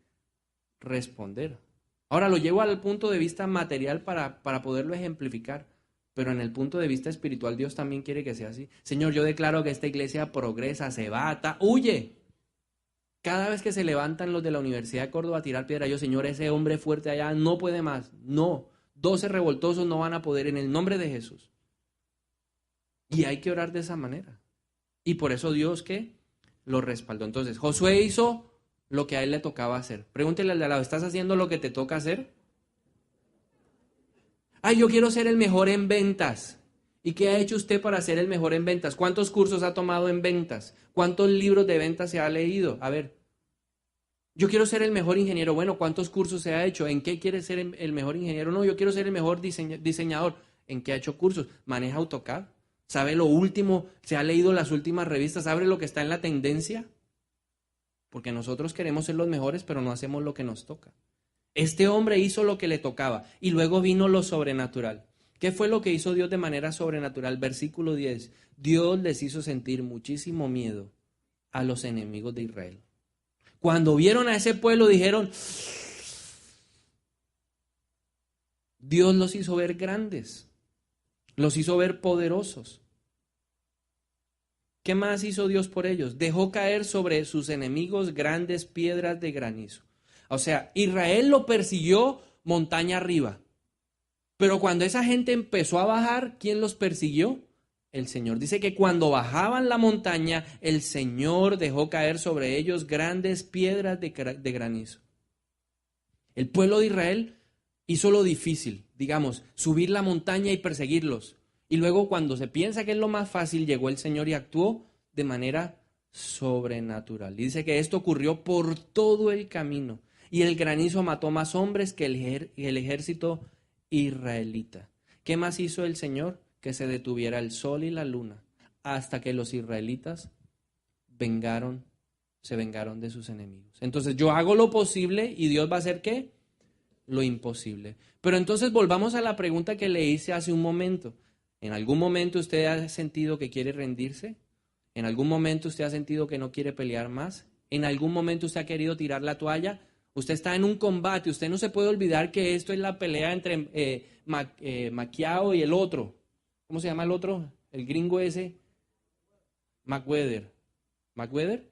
Responder. Ahora lo llevo al punto de vista material para poderlo ejemplificar, pero en el punto de vista espiritual Dios también quiere que sea así. Señor, yo declaro que esta iglesia progresa, se bata, huye. Cada vez que se levantan los de la Universidad de Córdoba a tirar piedra, yo, Señor, ese hombre fuerte allá no puede más. No, 12 revoltosos no van a poder en el nombre de Jesús. Y hay que orar de esa manera. Y por eso Dios, ¿qué? Lo respaldó. Entonces, Josué hizo lo que a él le tocaba hacer. Pregúntele al de al lado, ¿estás haciendo lo que te toca hacer? Ay, yo quiero ser el mejor en ventas. ¿Y qué ha hecho usted para ser el mejor en ventas? ¿Cuántos cursos ha tomado en ventas? ¿Cuántos libros de ventas se ha leído? A ver, yo quiero ser el mejor ingeniero. Bueno, ¿cuántos cursos se ha hecho? ¿En qué quiere ser el mejor ingeniero? No, yo quiero ser el mejor diseñador. ¿En qué ha hecho cursos? ¿Maneja AutoCAD? ¿Sabe lo último? ¿Se ha leído las últimas revistas? ¿Sabe lo que está en la tendencia? Porque nosotros queremos ser los mejores, pero no hacemos lo que nos toca. Este hombre hizo lo que le tocaba y luego vino lo sobrenatural. ¿Qué fue lo que hizo Dios de manera sobrenatural? Versículo 10. Dios les hizo sentir muchísimo miedo a los enemigos de Israel. Cuando vieron a ese pueblo dijeron, Dios los hizo ver grandes, los hizo ver poderosos. ¿Qué más hizo Dios por ellos? Dejó caer sobre sus enemigos grandes piedras de granizo. O sea, Israel lo persiguió montaña arriba. Pero cuando esa gente empezó a bajar, ¿quién los persiguió? El Señor. Dice que cuando bajaban la montaña, el Señor dejó caer sobre ellos grandes piedras de granizo. El pueblo de Israel hizo lo difícil, digamos, subir la montaña y perseguirlos. Y luego cuando se piensa que es lo más fácil, llegó el Señor y actuó de manera sobrenatural. Y dice que esto ocurrió por todo el camino. Y el granizo mató más hombres que el ejército israelita. ¿Qué más hizo el Señor? Que se detuviera el sol y la luna hasta que los israelitas se vengaron de sus enemigos. Entonces yo hago lo posible y Dios va a hacer ¿qué? Lo imposible. Pero entonces volvamos a la pregunta que le hice hace un momento. ¿En algún momento usted ha sentido que quiere rendirse? ¿En algún momento usted ha sentido que no quiere pelear más? ¿En algún momento usted ha querido tirar la toalla? Usted está en un combate, usted no se puede olvidar que esto es la pelea entre Pacquiao y el otro. ¿Cómo se llama el otro? El gringo ese. Mayweather. ¿Mayweather?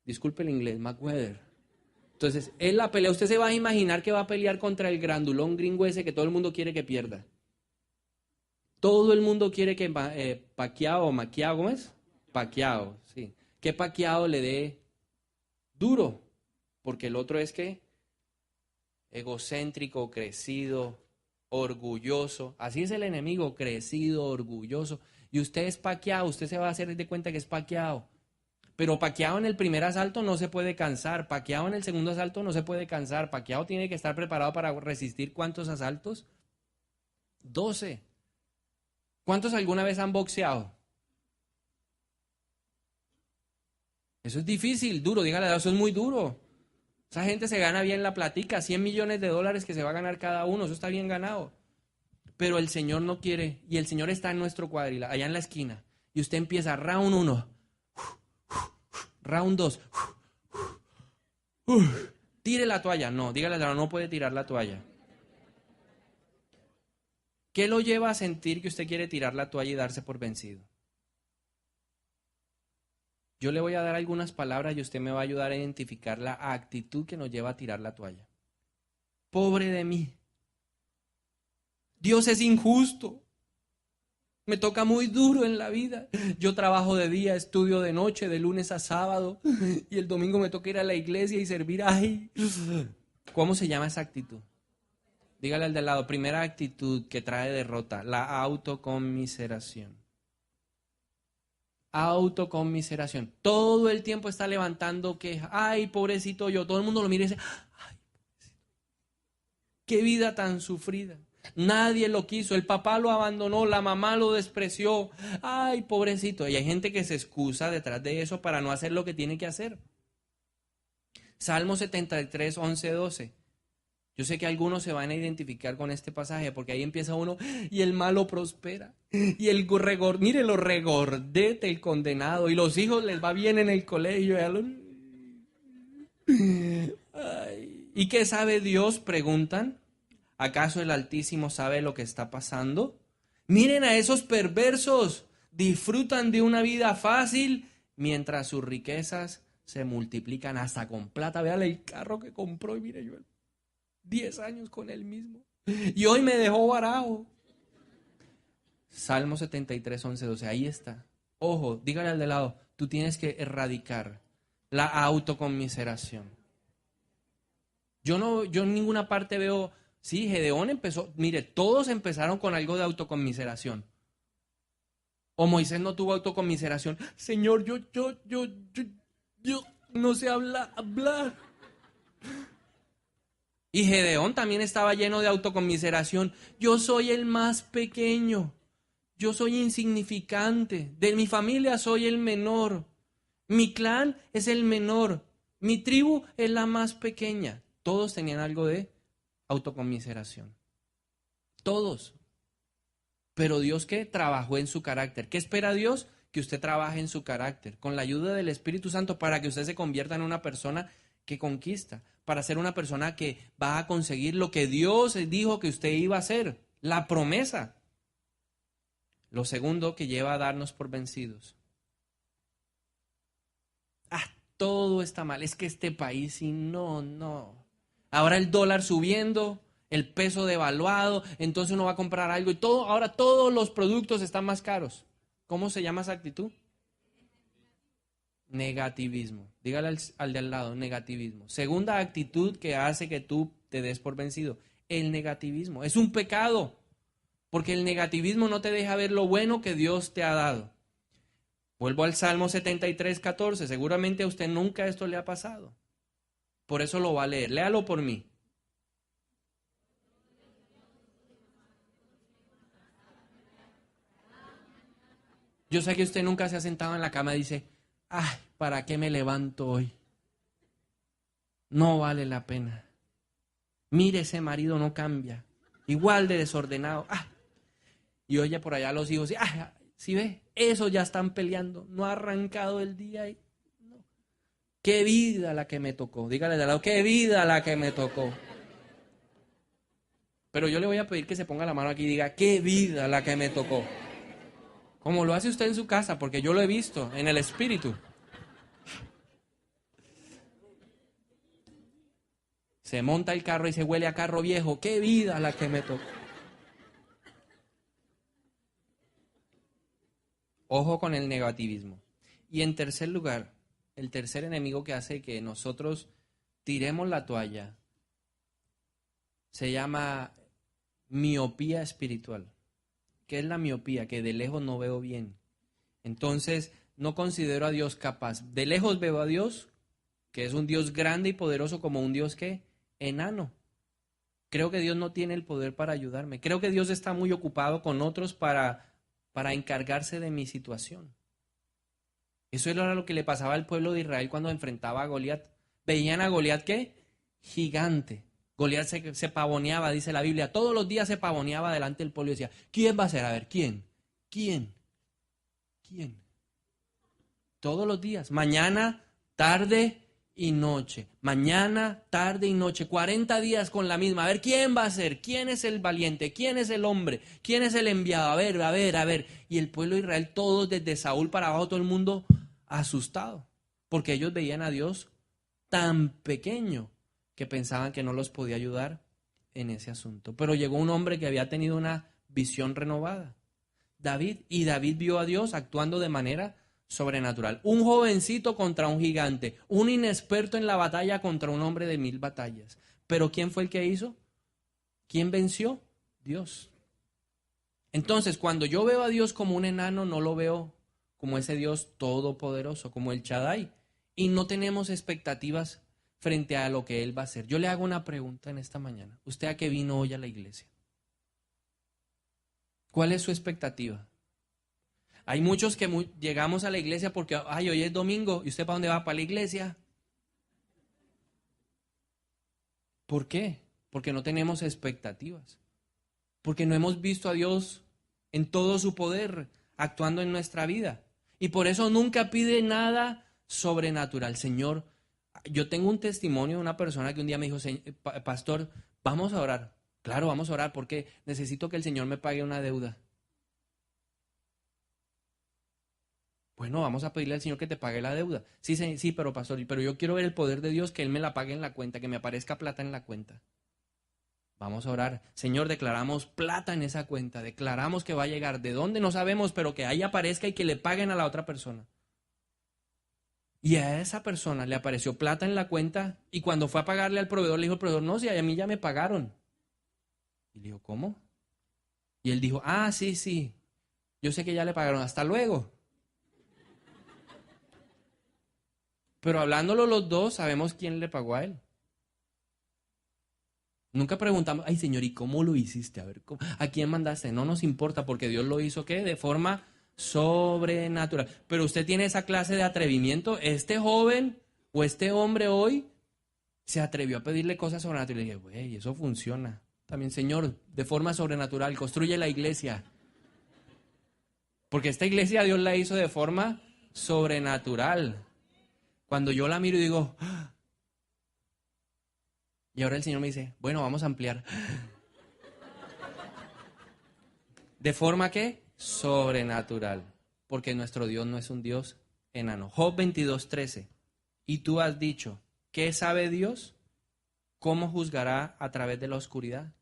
Disculpe el inglés, Mayweather. Entonces, es la pelea. Usted se va a imaginar que va a pelear contra el grandulón gringo ese que todo el mundo quiere que pierda. Todo el mundo quiere que Pacquiao, ¿cómo es? Pacquiao, sí. Que Pacquiao le dé duro. Porque el otro es que egocéntrico, crecido, orgulloso. Así es el enemigo, crecido, orgulloso. Y usted es Pacquiao, usted se va a hacer de cuenta que es Pacquiao. Pero Pacquiao en el primer asalto no se puede cansar. Pacquiao en el segundo asalto no se puede cansar. Pacquiao tiene que estar preparado para resistir ¿cuántos asaltos? 12. ¿Cuántos alguna vez han boxeado? Eso es difícil, duro, dígale, eso es muy duro. Esa gente se gana bien la platica, 100 millones de dólares que se va a ganar cada uno, eso está bien ganado. Pero el Señor no quiere, y el Señor está en nuestro cuadril, allá en la esquina. Y usted empieza round 1, round 2, tire la toalla. No, dígale, no puede tirar la toalla. ¿Qué lo lleva a sentir que usted quiere tirar la toalla y darse por vencido? Yo le voy a dar algunas palabras y usted me va a ayudar a identificar la actitud que nos lleva a tirar la toalla. Pobre de mí. Dios es injusto. Me toca muy duro en la vida. Yo trabajo de día, estudio de noche, de lunes a sábado, y el domingo me toca ir a la iglesia y servir. Ay, ¿cómo se llama esa actitud? Dígale al de al lado, primera actitud que trae derrota, la autoconmiseración. Autoconmiseración. Todo el tiempo está levantando quejas. Ay, pobrecito yo. Todo el mundo lo mira y dice, ay, pobrecito. Qué vida tan sufrida. Nadie lo quiso. El papá lo abandonó, la mamá lo despreció. Ay, pobrecito. Y hay gente que se excusa detrás de eso para no hacer lo que tiene que hacer. Salmo 73, 11, 12. Yo sé que algunos se van a identificar con este pasaje porque ahí empieza uno y el malo prospera. Y el mire lo regordete el condenado y los hijos les va bien en el colegio. Ay. ¿Y qué sabe Dios? Preguntan. ¿Acaso el Altísimo sabe lo que está pasando? Miren a esos perversos. Disfrutan de una vida fácil mientras sus riquezas se multiplican hasta con plata. Véale el carro que compró y mire yo 10 años con él mismo. Y hoy me dejó varado. Salmo 73, 11, 12. Ahí está. Ojo, dígale al de lado, tú tienes que erradicar la autoconmiseración. Yo en ninguna parte veo, sí, Gedeón empezó, mire, todos empezaron con algo de autoconmiseración. O Moisés no tuvo autoconmiseración. Señor, yo no sé hablar. Y Gedeón también estaba lleno de autoconmiseración. Yo soy el más pequeño. Yo soy insignificante. De mi familia soy el menor. Mi clan es el menor. Mi tribu es la más pequeña. Todos tenían algo de autoconmiseración. Todos. Pero Dios, ¿qué? Trabajó en su carácter. ¿Qué espera Dios? Que usted trabaje en su carácter. Con la ayuda del Espíritu Santo para que usted se convierta en una persona que conquista. Para ser una persona que va a conseguir lo que Dios dijo que usted iba a hacer. La promesa. Lo segundo que lleva a darnos por vencidos. Todo está mal. Es que este país y no. Ahora el dólar subiendo, el peso devaluado, entonces uno va a comprar algo y todo, ahora todos los productos están más caros. ¿Cómo se llama esa actitud? Negativismo. Dígale al de al lado, negativismo. Segunda actitud que hace que tú te des por vencido, el negativismo. Es un pecado, porque el negativismo no te deja ver lo bueno que Dios te ha dado. Vuelvo al Salmo 73, 14. Seguramente a usted nunca esto le ha pasado. Por eso lo va a leer. Léalo por mí. Yo sé que usted nunca se ha sentado en la cama y dice, ay, ¿para qué me levanto hoy? No vale la pena. Mire, ese marido no cambia. Igual de desordenado. Ah. Y oye por allá a los hijos, ah, ¿sí ve? Esos ya están peleando. No ha arrancado el día. No. Qué vida la que me tocó. Dígale de al lado, qué vida la que me tocó. Pero yo le voy a pedir que se ponga la mano aquí y diga, qué vida la que me tocó. Como lo hace usted en su casa, porque yo lo he visto en el espíritu. Se monta el carro y se huele a carro viejo. ¡Qué vida la que me tocó! Ojo con el negativismo. Y en tercer lugar, el tercer enemigo que hace que nosotros tiremos la toalla se llama miopía espiritual. ¿Qué es la miopía? Que de lejos no veo bien. Entonces, no considero a Dios capaz. De lejos veo a Dios, que es un Dios grande y poderoso, como un Dios que enano. Creo que Dios no tiene el poder para ayudarme. Creo que Dios está muy ocupado con otros para encargarse de mi situación. Eso era lo que le pasaba al pueblo de Israel cuando enfrentaba a Goliat. Veían a Goliat, ¿qué? Gigante. Goliat se pavoneaba, dice la Biblia. Todos los días se pavoneaba delante del pueblo y decía, ¿quién va a ser? A ver, ¿quién? ¿Quién? Todos los días. Mañana, tarde y noche. Mañana, tarde y noche. 40 días con la misma. A ver, ¿quién va a ser? ¿Quién es el valiente? ¿Quién es el hombre? ¿Quién es el enviado? A ver. Y el pueblo de Israel, todos desde Saúl para abajo, todo el mundo asustado. Porque ellos veían a Dios tan pequeño que pensaban que no los podía ayudar en ese asunto. Pero llegó un hombre que había tenido una visión renovada. David. Y David vio a Dios actuando de manera sobrenatural. Un jovencito contra un gigante, un inexperto en la batalla contra un hombre de 1000 batallas. Pero ¿quién fue el que hizo? ¿Quién venció? Dios. Entonces, cuando yo veo a Dios como un enano, no lo veo como ese Dios todopoderoso, como el Shaddai. Y no tenemos expectativas frente a lo que Él va a hacer. Yo le hago una pregunta en esta mañana. ¿Usted a qué vino hoy a la iglesia? ¿Cuál es su expectativa? Hay muchos que llegamos a la iglesia porque, ay, hoy es domingo, ¿y usted para dónde va? ¿Para la iglesia? ¿Por qué? porque no tenemos expectativas, porque no hemos visto a Dios en todo su poder actuando en nuestra vida. Y por eso nunca pide nada sobrenatural. Señor, yo tengo un testimonio de una persona que un día me dijo, pastor, vamos a orar. Claro, vamos a orar porque necesito que el Señor me pague una deuda. Bueno, vamos a pedirle al Señor que te pague la deuda. Sí, sí, pero pastor, pero yo quiero ver el poder de Dios, que Él me la pague en la cuenta, que me aparezca plata en la cuenta. Vamos a orar. Señor, declaramos plata en esa cuenta, declaramos que va a llegar de dónde no sabemos, pero que ahí aparezca y que le paguen a la otra persona. Y a esa persona le apareció plata en la cuenta y cuando fue a pagarle al proveedor, le dijo el proveedor, no, si a mí ya me pagaron. Y le dijo, ¿cómo? Y él dijo, ah, sí, sí, yo sé que ya le pagaron, hasta luego. Pero hablándolo los dos, sabemos quién le pagó a él. Nunca preguntamos, ay Señor, ¿y cómo lo hiciste? A ver, ¿a quién mandaste? No nos importa porque Dios lo hizo, ¿qué? De forma sobrenatural. Pero usted tiene esa clase de atrevimiento. Este joven o este hombre hoy se atrevió a pedirle cosas sobrenaturales. Y le dije, güey, eso funciona. También, Señor, de forma sobrenatural, construye la iglesia. Porque esta iglesia Dios la hizo de forma sobrenatural. Cuando yo la miro y digo, ¡ah! Y ahora el Señor me dice, bueno, vamos a ampliar. ¿De forma qué? Sobrenatural. Porque nuestro Dios no es un Dios enano. Job 22:13. Y tú has dicho, ¿qué sabe Dios? ¿Cómo juzgará a través de la oscuridad?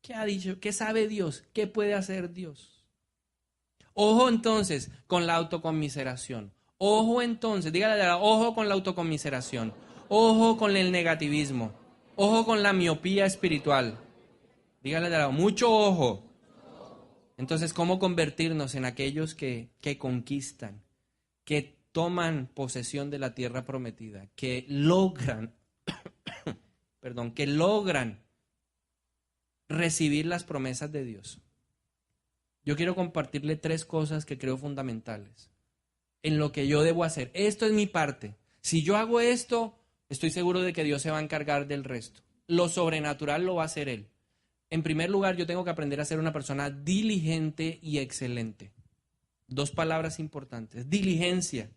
¿Qué ha dicho? ¿Qué sabe Dios? ¿Qué puede hacer Dios? Ojo entonces con la autoconmiseración. Ojo entonces, dígale, ojo con la autoconmiseración. Ojo con el negativismo. Ojo con la miopía espiritual. Dígale, mucho ojo. Entonces, ¿cómo convertirnos en aquellos que conquistan, que toman posesión de la tierra prometida, que logran, que logran recibir las promesas de Dios? Yo quiero compartirle 3 cosas que creo fundamentales en lo que yo debo hacer. Esto es mi parte. Si yo hago esto, estoy seguro de que Dios se va a encargar del resto. Lo sobrenatural lo va a hacer Él. En primer lugar, yo tengo que aprender a ser una persona diligente y excelente. 2 palabras importantes. Diligencia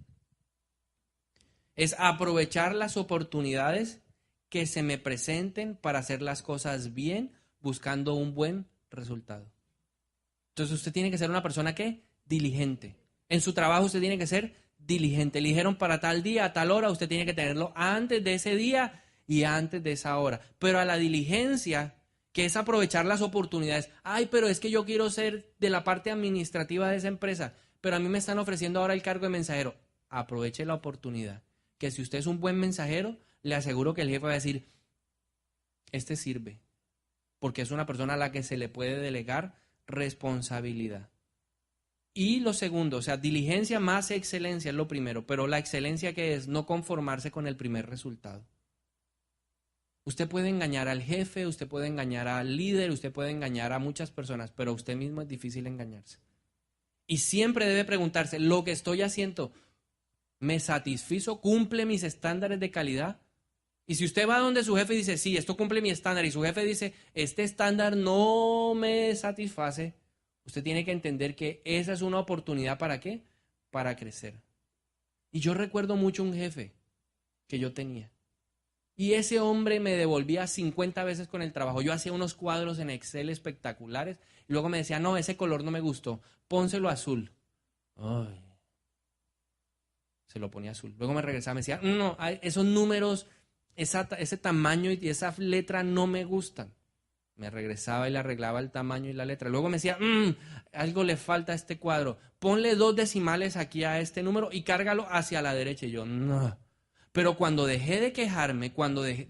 es aprovechar las oportunidades que se me presenten para hacer las cosas bien, buscando un buen resultado. Entonces usted tiene que ser una persona ¿qué? Diligente. En su trabajo usted tiene que ser diligente. Le dijeron para tal día, a tal hora, usted tiene que tenerlo antes de ese día y antes de esa hora. Pero a la diligencia, que es aprovechar las oportunidades. Ay, pero es que yo quiero ser de la parte administrativa de esa empresa, pero a mí me están ofreciendo ahora el cargo de mensajero. Aproveche la oportunidad. Que si usted es un buen mensajero, le aseguro que el jefe va a decir, este sirve, porque es una persona a la que se le puede delegar responsabilidad. Y lo segundo, o sea, diligencia más excelencia es lo primero, pero la excelencia que es no conformarse con el primer resultado. Usted puede engañar al jefe, usted puede engañar al líder, usted puede engañar a muchas personas, pero a usted mismo es difícil engañarse. Y siempre debe preguntarse, ¿lo que estoy haciendo me satisfizo? ¿Cumple mis estándares de calidad? Y si usted va donde su jefe y dice, sí, esto cumple mi estándar, y su jefe dice, este estándar no me satisface, usted tiene que entender que esa es una oportunidad ¿para qué? Para crecer. Y yo recuerdo mucho un jefe que yo tenía. Y ese hombre me devolvía 50 veces con el trabajo. Yo hacía unos cuadros en Excel espectaculares. Y luego me decía, no, ese color no me gustó. Pónselo azul. Ay. Se lo ponía azul. Luego me regresaba y me decía, no, esos números, ese tamaño y esa letra no me gustan. Me regresaba y le arreglaba el tamaño y la letra. Luego me decía, algo le falta a este cuadro. Ponle 2 decimales aquí a este número y cárgalo hacia la derecha. Y yo, no. Pero cuando dejé de quejarme, cuando dejé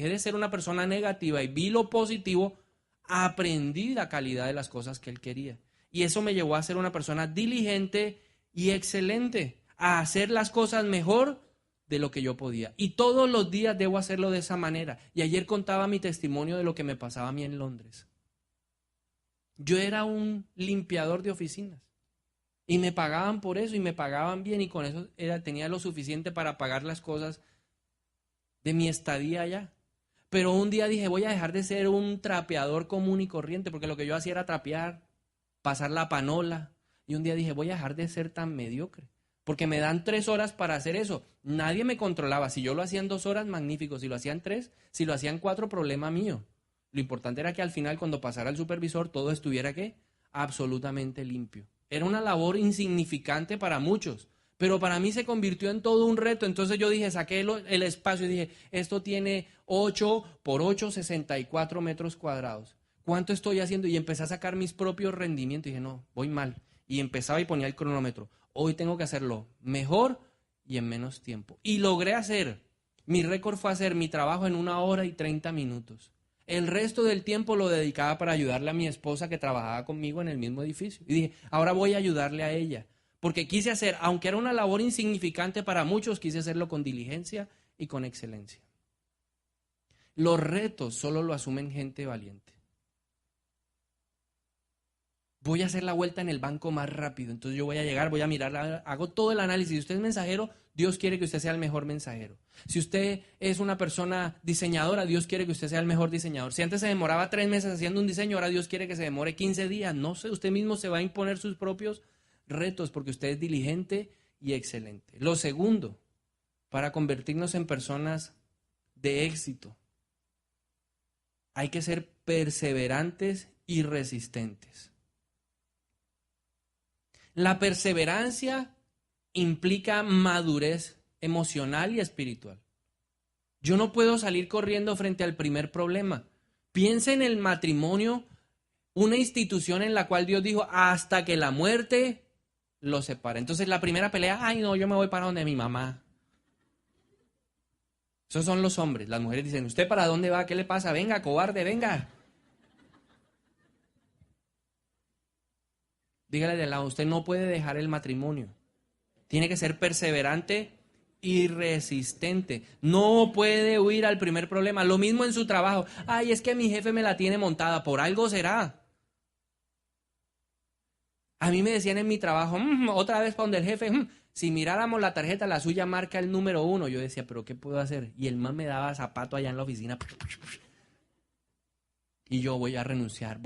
de ser una persona negativa y vi lo positivo, aprendí la calidad de las cosas que él quería. Y eso me llevó a ser una persona diligente y excelente, a hacer las cosas mejor de lo que yo podía. Y todos los días debo hacerlo de esa manera. Y ayer contaba mi testimonio de lo que me pasaba a mí en Londres. Yo era un limpiador de oficinas. Y me pagaban por eso y me pagaban bien y con eso tenía lo suficiente para pagar las cosas de mi estadía allá. Pero un día dije, voy a dejar de ser un trapeador común y corriente, porque lo que yo hacía era trapear, pasar la panola. Y un día dije, voy a dejar de ser tan mediocre, porque me dan 3 horas para hacer eso. Nadie me controlaba. Si yo lo hacía en 2 horas, magnífico. Si lo hacían 3, si lo hacían 4, problema mío. Lo importante era que al final, cuando pasara el supervisor, todo estuviera, ¿qué? Absolutamente limpio. Era una labor insignificante para muchos, pero para mí se convirtió en todo un reto. Entonces yo dije, saqué el espacio y dije, esto tiene 8 por 8, 64 metros cuadrados. ¿Cuánto estoy haciendo? Y empecé a sacar mis propios rendimientos. Y dije, no, voy mal. Y empezaba y ponía el cronómetro. Hoy tengo que hacerlo mejor y en menos tiempo. Y logré hacer, mi récord fue hacer mi trabajo en 1 hora y 30 minutos. El resto del tiempo lo dedicaba para ayudarle a mi esposa que trabajaba conmigo en el mismo edificio. Y dije, ahora voy a ayudarle a ella. Porque quise hacer, aunque era una labor insignificante para muchos, quise hacerlo con diligencia y con excelencia. Los retos solo lo asumen gente valiente. Voy a hacer la vuelta en el banco más rápido. Entonces yo voy a llegar, voy a mirar, hago todo el análisis. Si usted es mensajero, Dios quiere que usted sea el mejor mensajero. Si usted es una persona diseñadora, Dios quiere que usted sea el mejor diseñador. Si antes se demoraba 3 meses haciendo un diseño, ahora Dios quiere que se demore 15 días. No sé, usted mismo se va a imponer sus propios retos porque usted es diligente y excelente. Lo segundo, para convertirnos en personas de éxito, hay que ser perseverantes y resistentes. La perseverancia implica madurez emocional y espiritual. Yo no puedo salir corriendo frente al primer problema. Piensa en el matrimonio, una institución en la cual Dios dijo hasta que la muerte los separe. Entonces la primera pelea, ay no, yo me voy para donde mi mamá. Esos son los hombres. Las mujeres dicen, ¿usted para dónde va? ¿Qué le pasa? Venga, cobarde, venga. Dígale de lado, usted no puede dejar el matrimonio. Tiene que ser perseverante y resistente. No puede huir al primer problema. Lo mismo en su trabajo. Ay, es que mi jefe me la tiene montada. Por algo será. A mí me decían en mi trabajo, otra vez para donde el jefe, si miráramos la tarjeta, la suya marca el número 1. Yo decía, ¿pero qué puedo hacer? Y el man me daba zapato allá en la oficina. Y yo voy a renunciar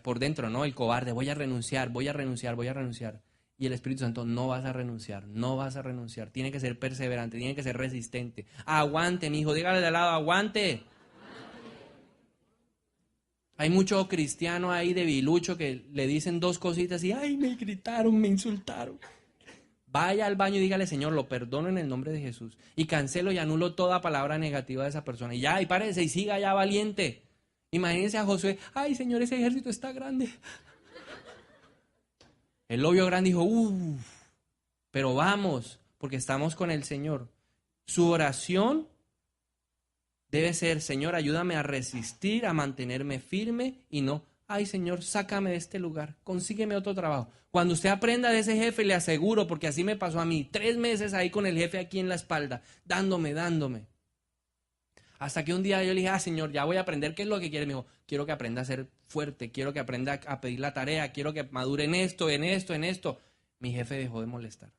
por dentro, ¿no? El cobarde, voy a renunciar, voy a renunciar, voy a renunciar. Y el Espíritu Santo, no vas a renunciar, no vas a renunciar. Tiene que ser perseverante, tiene que ser resistente. Aguante, mi hijo, dígale de lado, aguante. Hay mucho cristiano ahí debilucho que le dicen 2 cositas y, ay, me gritaron, me insultaron. Vaya al baño y dígale, Señor, lo perdono en el nombre de Jesús. Y cancelo y anulo toda palabra negativa de esa persona. Y ya, y párese y siga ya valiente. Imagínense a Josué, ay, Señor, ese ejército está grande. Él lo vio grande y dijo, uff, pero vamos, porque estamos con el Señor. Su oración debe ser, Señor, ayúdame a resistir, a mantenerme firme y no, ay, Señor, sácame de este lugar, consígueme otro trabajo. Cuando usted aprenda de ese jefe, le aseguro, porque así me pasó a mí, 3 meses ahí con el jefe aquí en la espalda, dándome. Hasta que un día yo le dije, Señor, ya voy a aprender qué es lo que quiere. Me dijo, quiero que aprenda a ser fuerte, quiero que aprenda a pedir la tarea, quiero que madure en esto, en esto, en esto. Mi jefe dejó de molestar.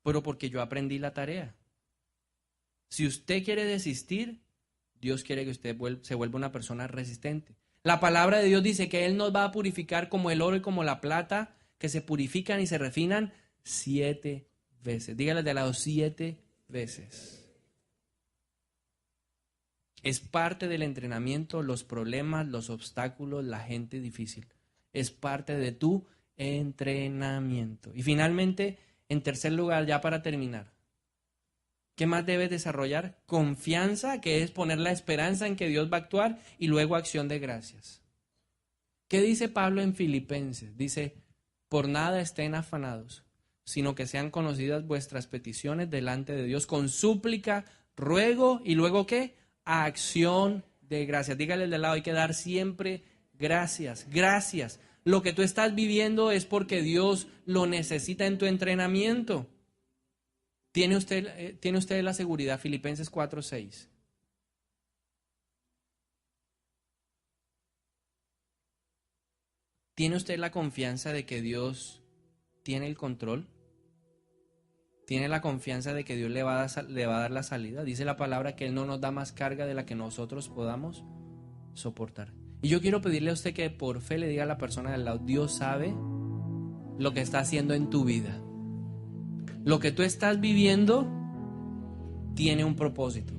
Pero porque yo aprendí la tarea. Si usted quiere desistir, Dios quiere que usted se vuelva una persona resistente. La palabra de Dios dice que Él nos va a purificar como el oro y como la plata, que se purifican y se refinan 7 veces. Dígale de lado, 7 veces. Es parte del entrenamiento, los problemas, los obstáculos, la gente difícil. Es parte de tu entrenamiento. Y finalmente, en tercer lugar, ya para terminar, ¿qué más debes desarrollar? Confianza, que es poner la esperanza en que Dios va a actuar, y luego acción de gracias. ¿Qué dice Pablo en Filipenses? Dice, por nada estén afanados, sino que sean conocidas vuestras peticiones delante de Dios con súplica, ruego, y luego ¿qué? Acción de gracias. Dígale de lado, hay que dar siempre gracias, gracias. Lo que tú estás viviendo es porque Dios lo necesita en tu entrenamiento. ¿Tiene usted la seguridad? Filipenses 4:6. ¿Tiene usted la confianza de que Dios tiene el control? tiene la confianza de que Dios le va a dar la salida. Dice la palabra que Él no nos da más carga de la que nosotros podamos soportar. Y yo quiero pedirle a usted que por fe le diga a la persona del lado: Dios sabe lo que está haciendo en tu vida. Lo que tú estás viviendo tiene un propósito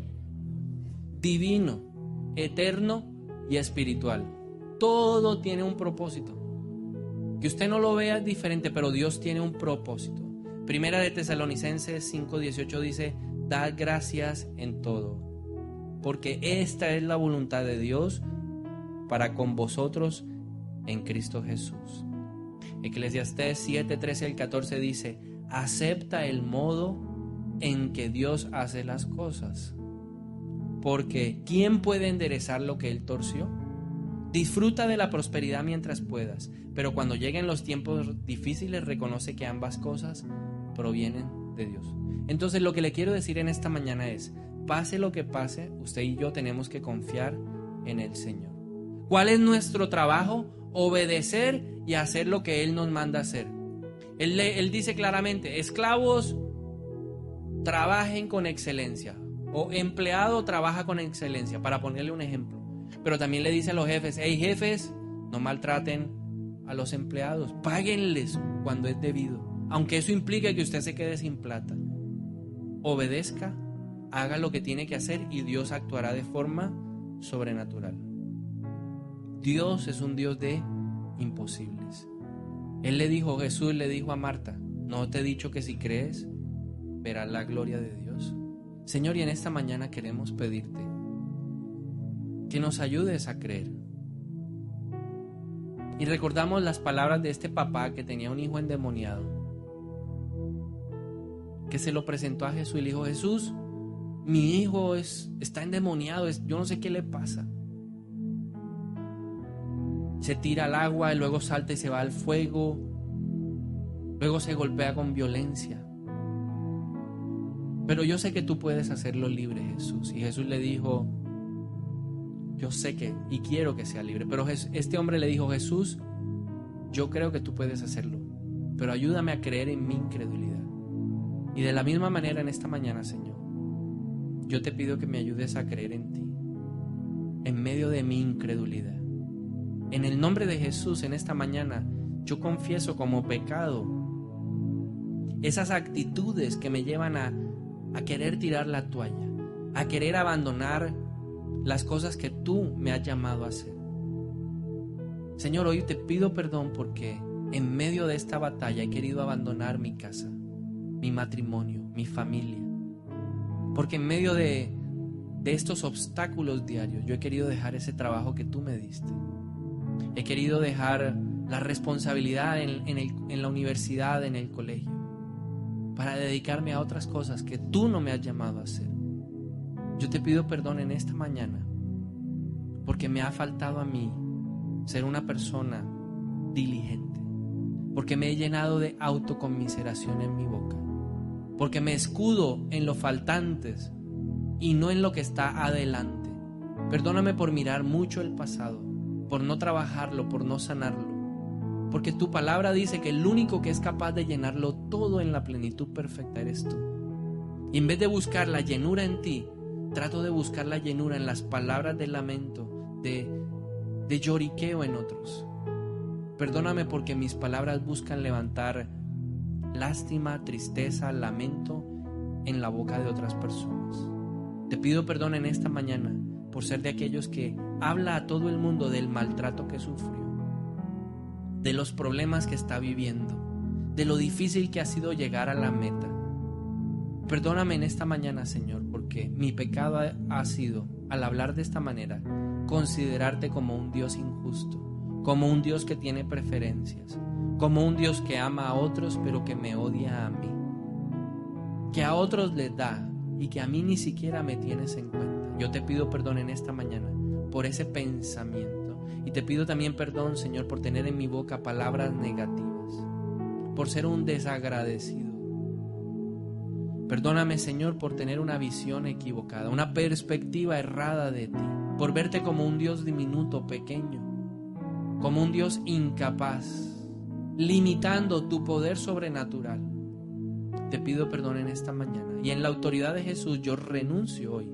divino, eterno y espiritual. Todo tiene un propósito. Que usted no lo vea diferente, pero Dios tiene un propósito. Primera de Tesalonicenses 5:18 dice: dad gracias en todo, porque esta es la voluntad de Dios para con vosotros en Cristo Jesús. Eclesiastés 7:13 al 14 dice: acepta el modo en que Dios hace las cosas, porque ¿quién puede enderezar lo que Él torció? Disfruta de la prosperidad mientras puedas, pero cuando lleguen los tiempos difíciles reconoce que ambas cosas provienen de Dios. Entonces lo que le quiero decir en esta mañana es: pase lo que pase, usted y yo tenemos que confiar en el Señor. ¿Cuál es nuestro trabajo? Obedecer y hacer lo que Él nos manda hacer. Él dice claramente: esclavos, trabajen con excelencia, o empleado, trabaja con excelencia, para ponerle un ejemplo. Pero también le dice a los jefes: hey jefes, no maltraten a los empleados, páguenles cuando es debido, aunque eso implique que usted se quede sin plata. Obedezca, haga lo que tiene que hacer y Dios actuará de forma sobrenatural. Dios es un Dios de imposibles. Jesús le dijo a Marta: ¿no te he dicho que si crees verás la gloria de Dios? Señor, y en esta mañana queremos pedirte que nos ayudes a creer. Y recordamos las palabras de este papá que tenía un hijo endemoniado, que se lo presentó a Jesús y le dijo: Jesús, mi hijo está endemoniado, yo no sé qué le pasa. Se tira al agua y luego salta y se va al fuego, luego se golpea con violencia. Pero yo sé que tú puedes hacerlo libre, Jesús. Y Jesús le dijo: yo sé que y quiero que sea libre. Pero este hombre le dijo: Jesús, yo creo que tú puedes hacerlo, pero ayúdame a creer en mi incredulidad. Y de la misma manera en esta mañana, Señor, yo te pido que me ayudes a creer en ti, en medio de mi incredulidad. En el nombre de Jesús, en esta mañana, yo confieso como pecado esas actitudes que me llevan a querer tirar la toalla, a querer abandonar las cosas que tú me has llamado a hacer. Señor, hoy te pido perdón porque en medio de esta batalla he querido abandonar mi casa, mi matrimonio, mi familia. Porque en medio de estos obstáculos diarios yo he querido dejar ese trabajo que tú me diste. He querido dejar la responsabilidad en la universidad, en el colegio, para dedicarme a otras cosas que tú no me has llamado a hacer. Yo te pido perdón en esta mañana porque me ha faltado a mí ser una persona diligente, porque me he llenado de autoconmiseración en mi boca, porque me escudo en los faltantes y no en lo que está adelante. Perdóname por mirar mucho el pasado, por no trabajarlo, por no sanarlo, porque tu palabra dice que el único que es capaz de llenarlo todo en la plenitud perfecta eres tú. Y en vez de buscar la llenura en ti, trato de buscar la llenura en las palabras de lamento, de lloriqueo en otros. Perdóname porque mis palabras buscan levantar lástima, tristeza, lamento en la boca de otras personas. Te pido perdón en esta mañana por ser de aquellos que habla a todo el mundo del maltrato que sufrió, de los problemas que está viviendo, de lo difícil que ha sido llegar a la meta. Perdóname en esta mañana, Señor, porque mi pecado ha sido, al hablar de esta manera, considerarte como un Dios injusto, como un Dios que tiene preferencias, como un Dios que ama a otros pero que me odia a mí, que a otros les da y que a mí ni siquiera me tienes en cuenta. Yo te pido perdón en esta mañana por ese pensamiento y te pido también perdón, Señor, por tener en mi boca palabras negativas, por ser un desagradecido. Perdóname, Señor, por tener una visión equivocada, una perspectiva errada de ti, por verte como un Dios diminuto, pequeño, como un Dios incapaz, limitando tu poder sobrenatural. te pido perdón en esta mañana. Y en la autoridad de Jesús yo renuncio hoy,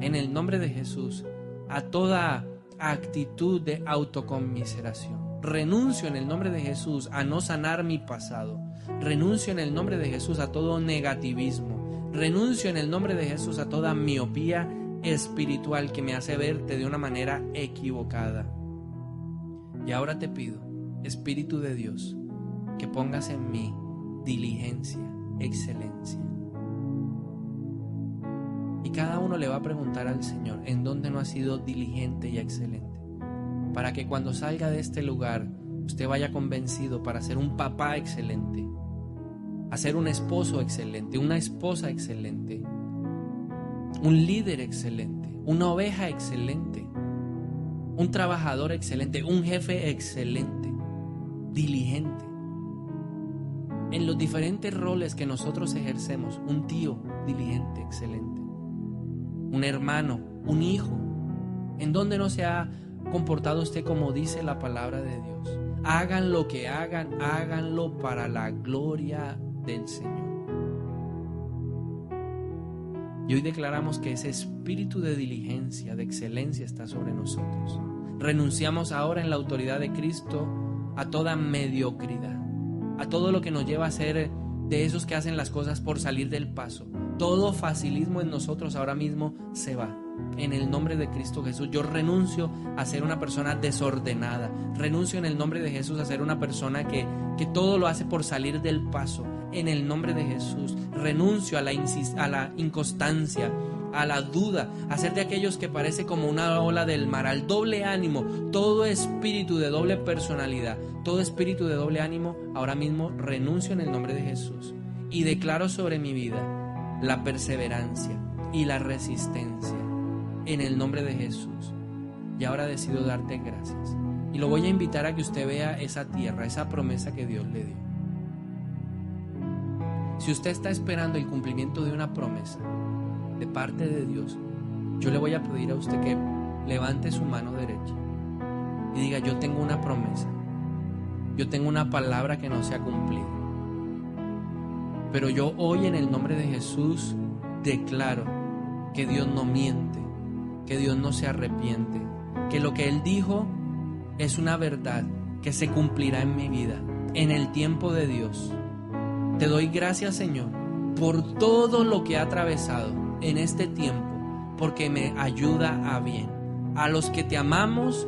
en el nombre de Jesús, a toda actitud de autoconmiseración. Renuncio en el nombre de Jesús a no sanar mi pasado. Renuncio en el nombre de Jesús a todo negativismo. Renuncio en el nombre de Jesús a toda miopía espiritual que me hace verte de una manera equivocada. Y ahora te pido, Espíritu de Dios, que pongas en mí diligencia, excelencia. Y cada uno le va a preguntar al Señor en dónde no ha sido diligente y excelente, para que cuando salga de este lugar usted vaya convencido para ser un papá excelente, a ser un esposo excelente, una esposa excelente, un líder excelente, una oveja excelente, un trabajador excelente, un jefe excelente, diligente. En los diferentes roles que nosotros ejercemos, un tío diligente, excelente, un hermano, un hijo, en donde no se ha comportado usted como dice la palabra de Dios. Hagan lo que hagan, háganlo para la gloria del Señor. Y hoy declaramos que ese espíritu de diligencia, de excelencia está sobre nosotros. Renunciamos ahora en la autoridad de Cristo a toda mediocridad, a todo lo que nos lleva a ser de esos que hacen las cosas por salir del paso. Todo facilismo en nosotros ahora mismo se va. En el nombre de Cristo Jesús, yo renuncio a ser una persona desordenada. Renuncio en el nombre de Jesús a ser una persona que todo lo hace por salir del paso. En el nombre de Jesús, renuncio a la inconstancia, a la duda, a ser de aquellos que parece como una ola del mar, al doble ánimo, todo espíritu de doble personalidad, todo espíritu de doble ánimo, ahora mismo renuncio en el nombre de Jesús y declaro sobre mi vida la perseverancia y la resistencia en el nombre de Jesús. Y ahora decido darte gracias y lo voy a invitar a que usted vea esa tierra, esa promesa que Dios le dio. Si usted está esperando el cumplimiento de una promesa de parte de Dios, yo le voy a pedir a usted que levante su mano derecha y diga: yo tengo una promesa, yo tengo una palabra que no se ha cumplido, pero yo hoy en el nombre de Jesús declaro que Dios no miente, que Dios no se arrepiente, que lo que Él dijo es una verdad que se cumplirá en mi vida, en el tiempo de Dios. Te doy gracias, Señor, por todo lo que ha atravesado en este tiempo, porque me ayuda a bien. A los que te amamos,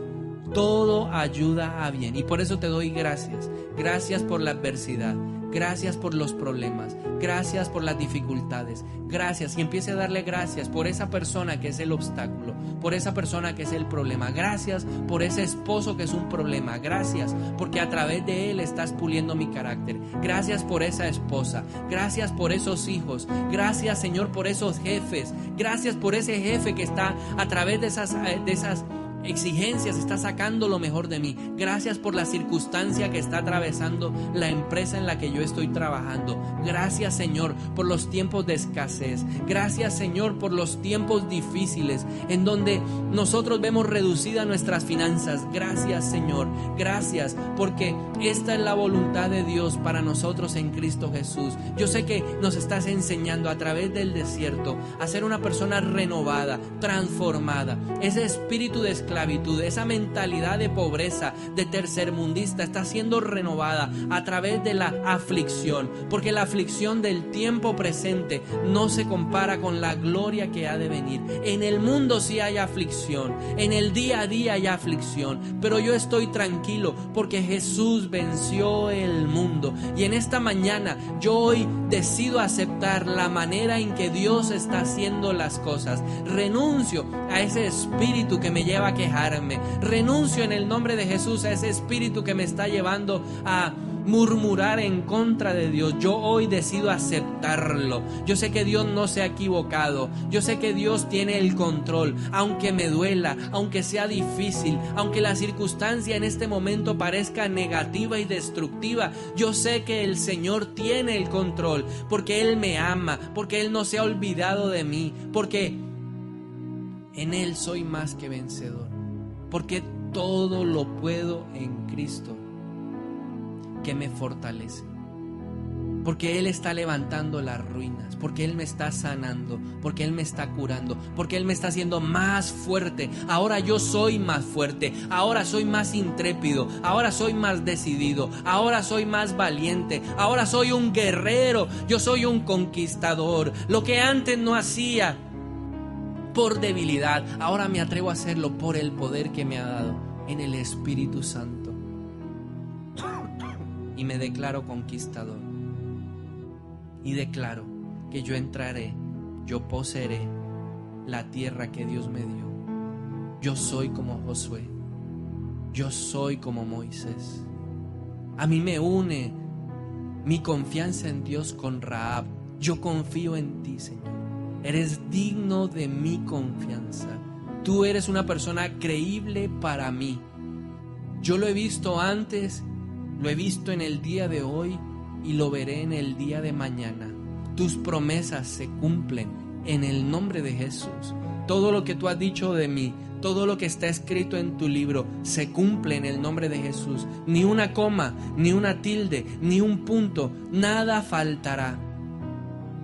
todo ayuda a bien. Y por eso te doy gracias. Gracias por la adversidad. Gracias por los problemas. Gracias por las dificultades. Gracias. Y empiece a darle gracias por esa persona que es el obstáculo, por esa persona que es el problema. Gracias por ese esposo que es un problema. Gracias porque a través de él estás puliendo mi carácter. Gracias por esa esposa. Gracias por esos hijos. Gracias, Señor, por esos jefes. Gracias por ese jefe que está a través de esas exigencias, está sacando lo mejor de mí. Gracias por la circunstancia que está atravesando la empresa en la que yo estoy trabajando. Gracias, Señor, por los tiempos de escasez. Gracias, Señor, por los tiempos difíciles en donde nosotros vemos reducidas nuestras finanzas. Gracias, Señor. Gracias porque esta es la voluntad de Dios para nosotros en Cristo Jesús. Yo sé que nos estás enseñando a través del desierto a ser una persona renovada, transformada. Ese espíritu de esclavitud, esa mentalidad de pobreza, de tercermundista, está siendo renovada a través de la aflicción, porque la aflicción del tiempo presente no se compara con la gloria que ha de venir. En el mundo sí hay aflicción, en el día a día hay aflicción, pero yo estoy tranquilo porque Jesús venció el mundo. Y en esta mañana yo hoy decido aceptar la manera en que Dios está haciendo las cosas. Renuncio a ese espíritu que me lleva a quejarme. Renuncio en el nombre de Jesús a ese espíritu que me está llevando a murmurar en contra de Dios. Yo hoy decido aceptarlo. Yo sé que Dios no se ha equivocado. Yo sé que Dios tiene el control, aunque me duela, aunque sea difícil, aunque la circunstancia en este momento parezca negativa y destructiva. Yo sé que el Señor tiene el control, porque Él me ama, porque Él no se ha olvidado de mí, porque en Él soy más que vencedor, porque todo lo puedo en Cristo que me fortalece. Porque Él está levantando las ruinas, porque Él me está sanando, porque Él me está curando, porque Él me está haciendo más fuerte. Ahora yo soy más fuerte, ahora soy más intrépido, ahora soy más decidido, ahora soy más valiente, ahora soy un guerrero, yo soy un conquistador. Lo que antes no hacía por debilidad, ahora me atrevo a hacerlo por el poder que me ha dado en el Espíritu Santo. Y me declaro conquistador. Y declaro que yo entraré, yo poseeré la tierra que Dios me dio. Yo soy como Josué, yo soy como Moisés. A mí me une mi confianza en Dios con Rahab. Yo confío en ti, Señor. Eres digno de mi confianza. Tú eres una persona creíble para mí. Yo lo he visto antes, lo he visto en el día de hoy y lo veré en el día de mañana. Tus promesas se cumplen en el nombre de Jesús. Todo lo que tú has dicho de mí, todo lo que está escrito en tu libro, se cumple en el nombre de Jesús. Ni una coma, ni una tilde, ni un punto, nada faltará.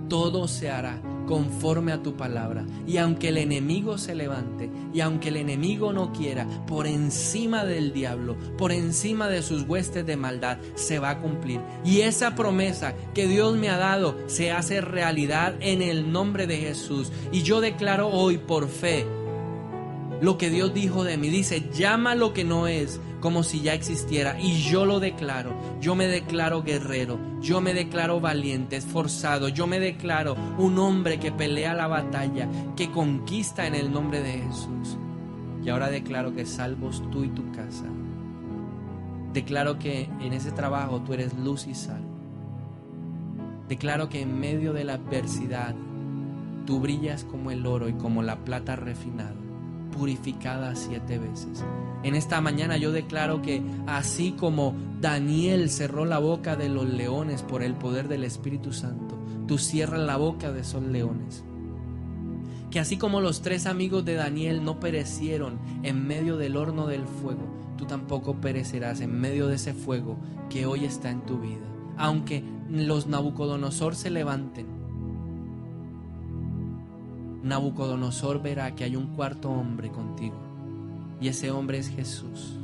Todo se hará conforme a tu palabra. Y aunque el enemigo se levante, y aunque el enemigo no quiera, por encima del diablo, por encima de sus huestes de maldad, se va a cumplir. Y esa promesa que Dios me ha dado se hace realidad en el nombre de Jesús. Y yo declaro hoy por fe lo que Dios dijo de mí. Dice, llama lo que no es como si ya existiera. Y yo lo declaro. Yo me declaro guerrero. Yo me declaro valiente, esforzado. Yo me declaro un hombre que pelea la batalla, que conquista en el nombre de Jesús. Y ahora declaro que salvos tú y tu casa. Declaro que en ese trabajo tú eres luz y sal. Declaro que en medio de la adversidad tú brillas como el oro y como la plata refinada, purificada 7 veces. En esta mañana yo declaro que así como Daniel cerró la boca de los leones por el poder del Espíritu Santo, tú cierras la boca de esos leones. Que así como los 3 amigos de Daniel no perecieron en medio del horno del fuego, tú tampoco perecerás en medio de ese fuego que hoy está en tu vida. Aunque los Nabucodonosor se levanten, Nabucodonosor verá que hay un cuarto hombre contigo, y ese hombre es Jesús.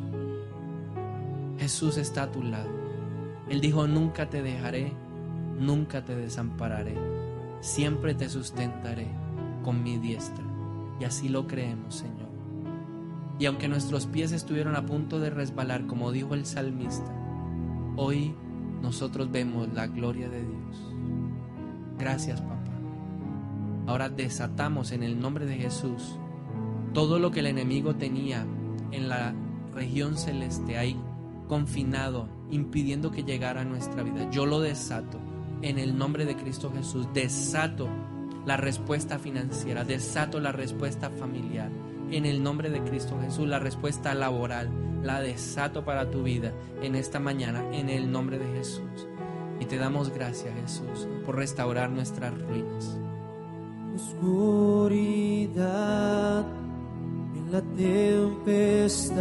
Jesús está a tu lado. Él dijo, nunca te dejaré, nunca te desampararé, siempre te sustentaré con mi diestra. Y así lo creemos, Señor. Y aunque nuestros pies estuvieron a punto de resbalar, como dijo el salmista, hoy nosotros vemos la gloria de Dios. Gracias, Papá. Ahora desatamos en el nombre de Jesús todo lo que el enemigo tenía en la región celeste ahí confinado, impidiendo que llegara a nuestra vida. Yo lo desato en el nombre de Cristo Jesús. Desato la respuesta financiera, desato la respuesta familiar en el nombre de Cristo Jesús. La respuesta laboral la desato para tu vida en esta mañana en el nombre de Jesús. Y te damos gracias, Jesús, por restaurar nuestras ruinas. Oscuridad, en la tempestad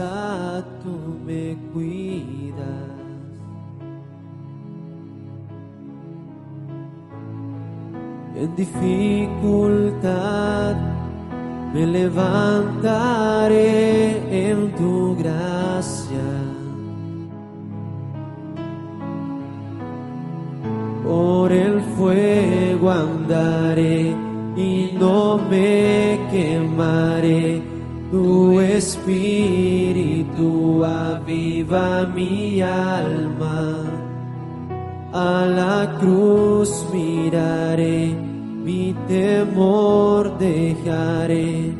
tú me cuidas. En dificultad me levantaré en tu gracia. Por el fuego andaré y no me quemaré. Tu espíritu aviva mi alma. A la cruz miraré, mi temor dejaré.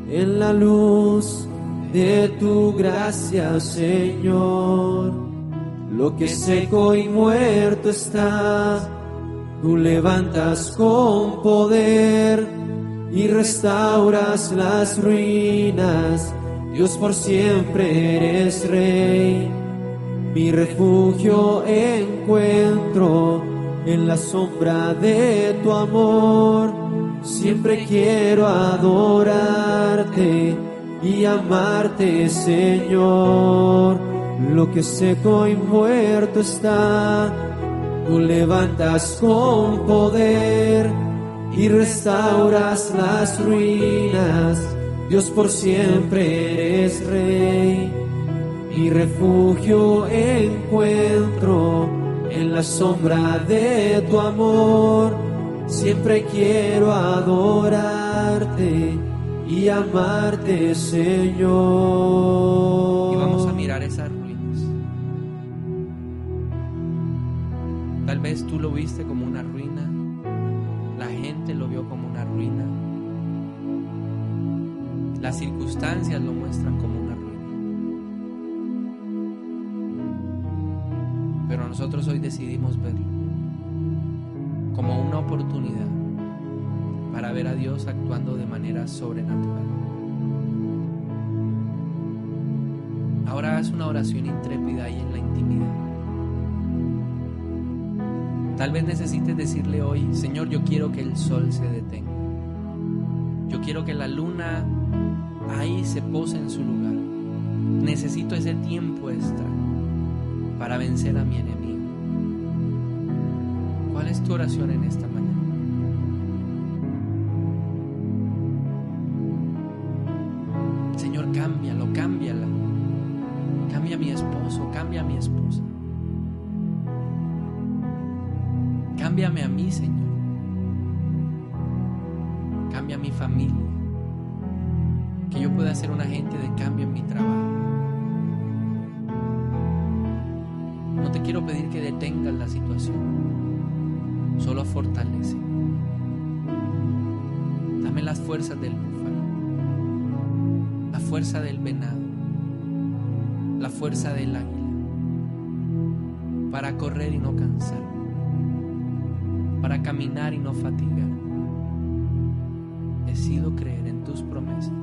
En la luz de tu gracia, Señor, lo que seco y muerto está, tú levantas con poder y restauras las ruinas. Dios, por siempre eres Rey. Mi refugio encuentro en la sombra de tu amor. Siempre quiero adorarte y amarte, Señor. Lo que seco y muerto está, Tú levantas con poder y restauras las ruinas. Dios, por siempre eres Rey. Mi refugio encuentro en la sombra de tu amor. Siempre quiero adorarte y amarte, Señor. Y vamos a mirar esas ruinas. Tal vez tú lo viste como una ruina, la gente lo vio como una ruina, las circunstancias lo muestran como una ruina. Pero nosotros hoy decidimos verlo como una oportunidad para ver a Dios actuando de manera sobrenatural. Ahora haz una oración intrépida ahí en la intimidad. Tal vez necesites decirle hoy: Señor, yo quiero que el sol se detenga. Yo quiero que la luna ahí se pose en su lugar. Necesito ese tiempo extra para vencer a mi enemigo. ¿Cuál es tu oración en esta mañana? Señor, cámbialo, cámbiala. Cambia a mi esposo, cambia a mi esposa. Cámbiame a mí, Señor. Cambia a mi familia. Que yo pueda ser un agente de cambio en mi trabajo. No te quiero pedir que detengas la situación, solo fortalece. Dame las fuerzas del búfalo, la fuerza del venado, la fuerza del águila, para correr y no cansar, para caminar y no fatigar. Decido creer en tus promesas.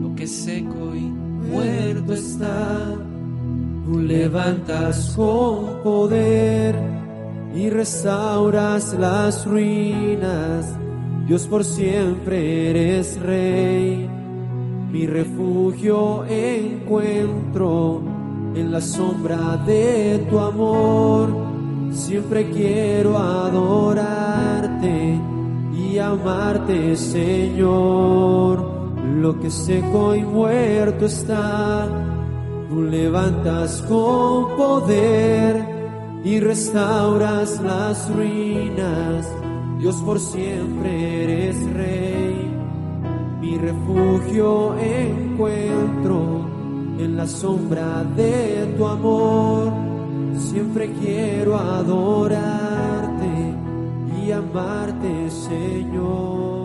Lo que es seco y muerto está, tú levantas con poder y restauras las ruinas. Dios, por siempre eres Rey. Mi refugio encuentro en la sombra de tu amor. Siempre quiero adorarte y amarte, Señor. Lo que seco y muerto está, tú levantas con poder y restauras las ruinas. Dios, por siempre eres Rey. Mi refugio encuentro en la sombra de tu amor. Siempre quiero adorarte y amarte, Señor.